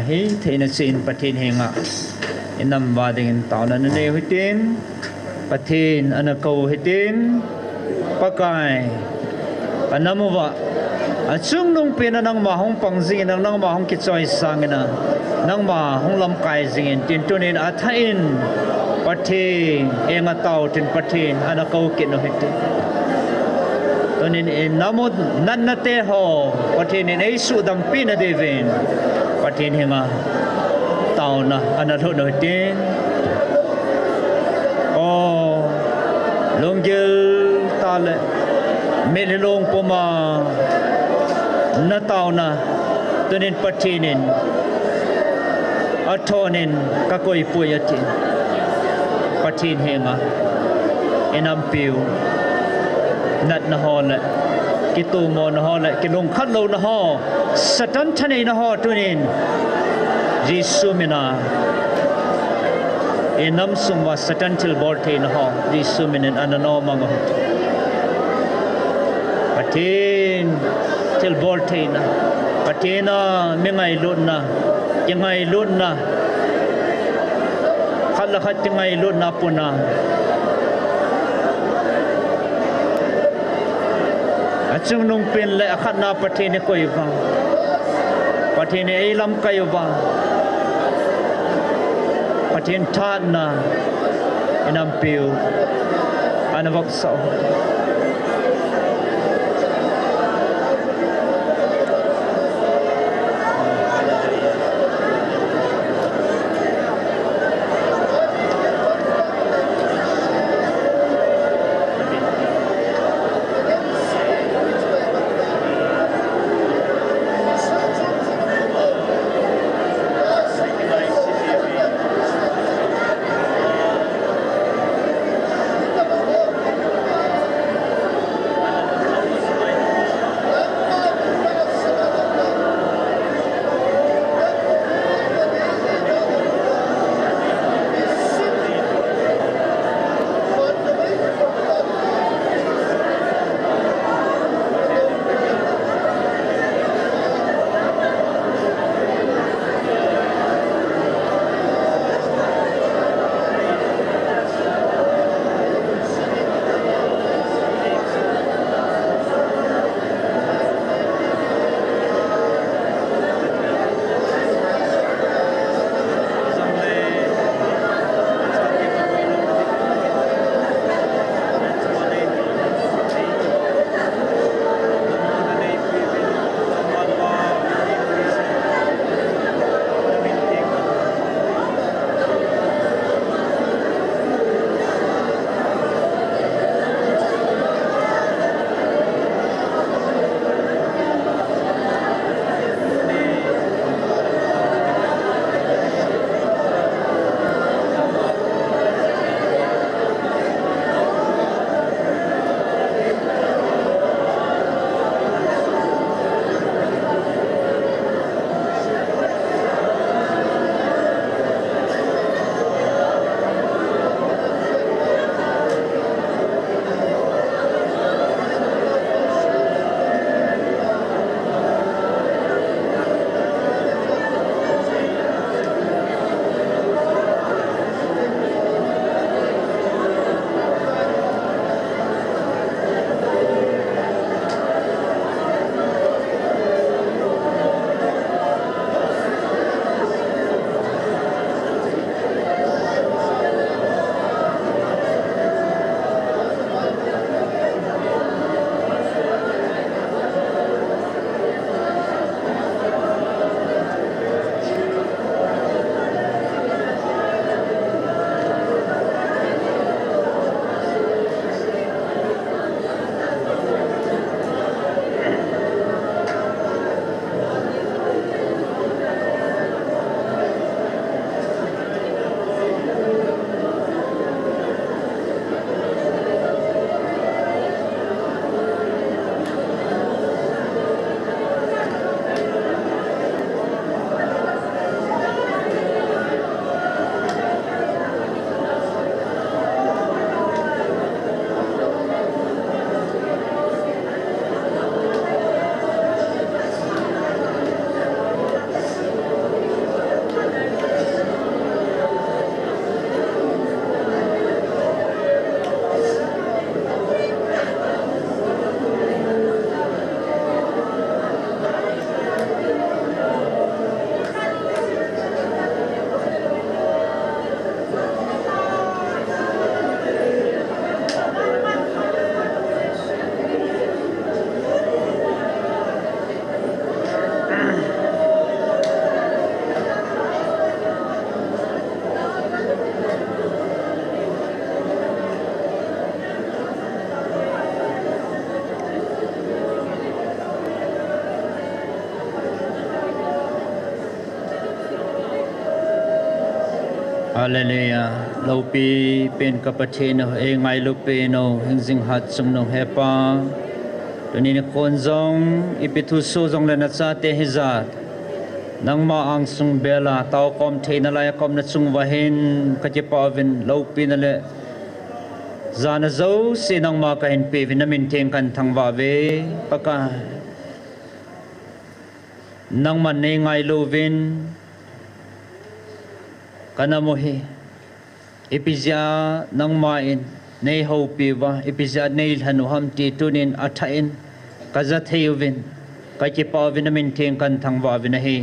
hi theina chin pathin henga inam wading tauna ne hitin pathin anako hitin pakai panamuwa achung nung pina nang mahong pangjing nang mahong kichoi sangina nang mahong lam kai jingin tin tunin athain pathin enga tau tin pathin anako kino hitin tonin namod nannate ho pathin in isu dam pina devin pathin henga tauna analo no tin o longgil tale melilong poma na tauna tunin patinin atonin kakoi puyatin patin henga enampiu nat na hole kitu mo na hole kilung khatlo na ho satan thane na ho tunin jisu mina enam sumwa satan til borte na ho jisu minin anano mango patin til borte na patina mingai lunna ingai lunna khala khat ingai lunna puna achung nung pin le akhat na patini koi ba patini ilam kai ba patin that na inam piu anavak so Hallelujah. Lopi pen kapatino e ngai lupeno hingzing hat sung no hepa. Tuni ni konzong ipitu so zong le na cha te hizat. Nang ma ang sung bela tau kom the na lai kom na sung wahin kajipa vin lopi na le. Zana zo si nang ma ka hin pe vinamin teng kan thang wa ve paka. Nang man ne ngai lovin kanamohi ipizya nang main nei ho piwa ipizya nei hanu ham ti tunin athain kazatheyuvin kachipa vinamin theng kan thangwa vinahi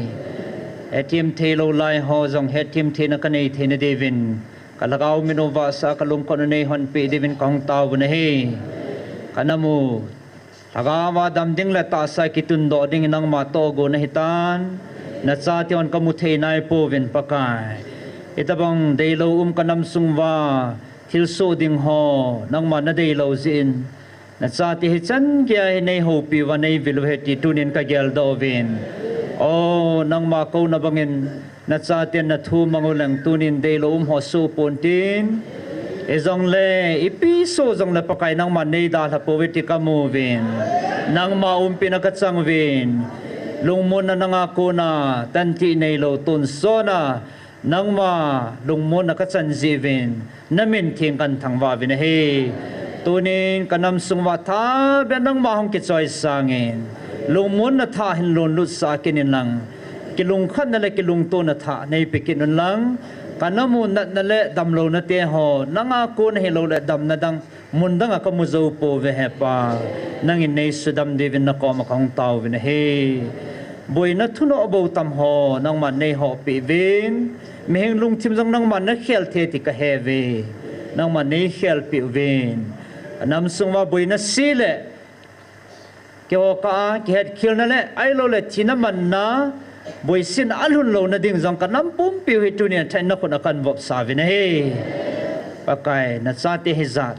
etim thelo lai ho jong hetim thena kanei thena devin kalagaw minova sa kalung kono nei hon pe devin kong taw vinahi kanamu agawa damding la ta sa kitun do ding nang ma to go na hitan na cha tion kamuthe nai po vin pakai itabang daylo kanam sungwa hilso ding ho nang ma na daylo zin na cha ti hichan kya nei ho pi wa nei vilu heti tunin ka gel do vin o nang ma ko na bangin na cha ten na thu mangulang tunin daylo ho su pontin ezong le ipi so jong la pakai nang ma nei da la poveti kamu vin nang ma pinakachang vin lungmon na nangako na tanti nei lo tun so na nang ma lungmon na kachan zivin namin thing kan thangwa vin he tunin kanam sungwa tha be nang ma hong ki choi sangin lungmon na tha hin lon lut sa kinin lang kilung khan na le kilung to na tha nei pikin lang kanamu na le damlo na te ho nangako na hilo le dam na dang mundang ka muzo po ve he pa nangin nei sudam devin na ko ma kong taw vin he boy na thuno bo tam ho nang man nei ho pi vin meheng lung chim jong nang man na khel the ti ka he ve nang man nei khel pi vin nam sungwa boy na sile ke o ka ke het khil na le ai lo le china man na boy sin alhun lo na ding jong ka nam pum pi hi tu ne thain na ko na kan vop sa vin he pakai na cha te hizat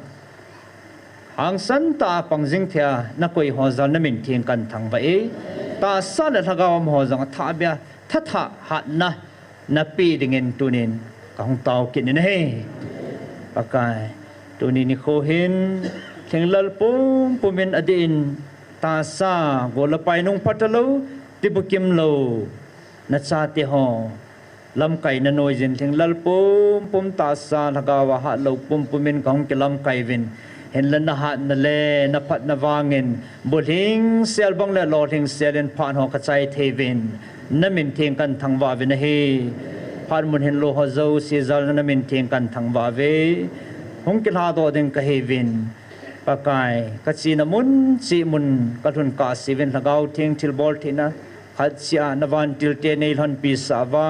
hang san ta pangjing thia na koi ho zal na min thing kan thang ba e ta sa la thagawam ho jang tha bia tha tha hat na pi dingin tunin ka hong taw kin ne he pakai tunin ni kho hin thenglal pum pumin adin ta sa gola pai nong patalo tibukim lo na cha te ho lam kai na noi jin thenglal pum ta sa thagawa ha lo pum pumin ka hong ki lam kai vin hen la na hat na le na phat na wangin boling sel bang le lo thing selen phan ho ka chai thevin na min thing kan thangwa ve na he phan mun hen lo ho zo si zal na min thing kan thangwa ve hong ki la do ding ka hevin pakai ka chi na mun chi mun ka thun ka sivin lagaw thing thil bol thina khatsia nawan til te nei hon pi sawa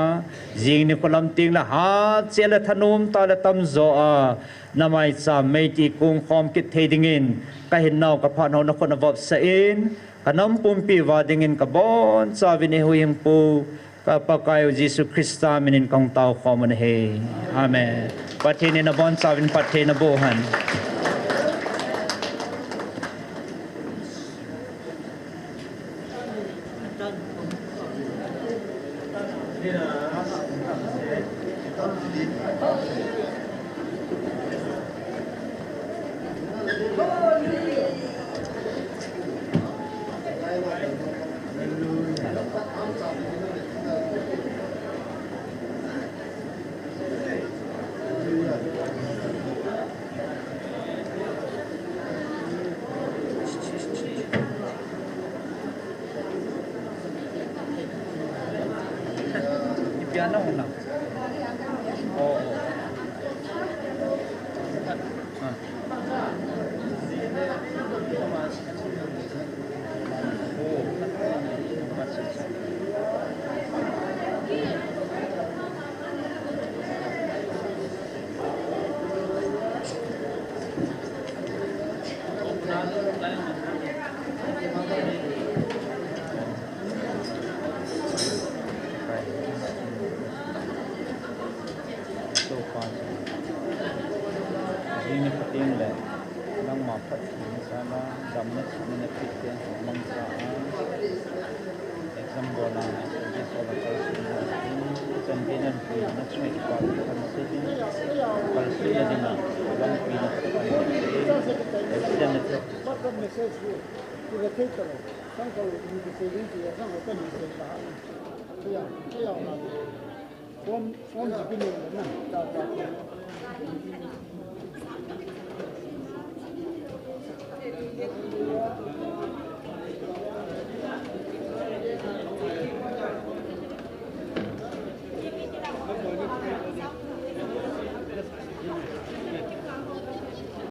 jing ni kolam ting la ha chela thanum ta la tam zo a namai cha mei ti kung khom kit thedingin ka hin naw ka phan ho na kon vop sa in kanam pum pi wa dingin ka bon cha vini huim pu ka pakai Jesu Krista minin kong taw khomon he amen pathini na bon cha vin pathina bohan piano na oh exam bola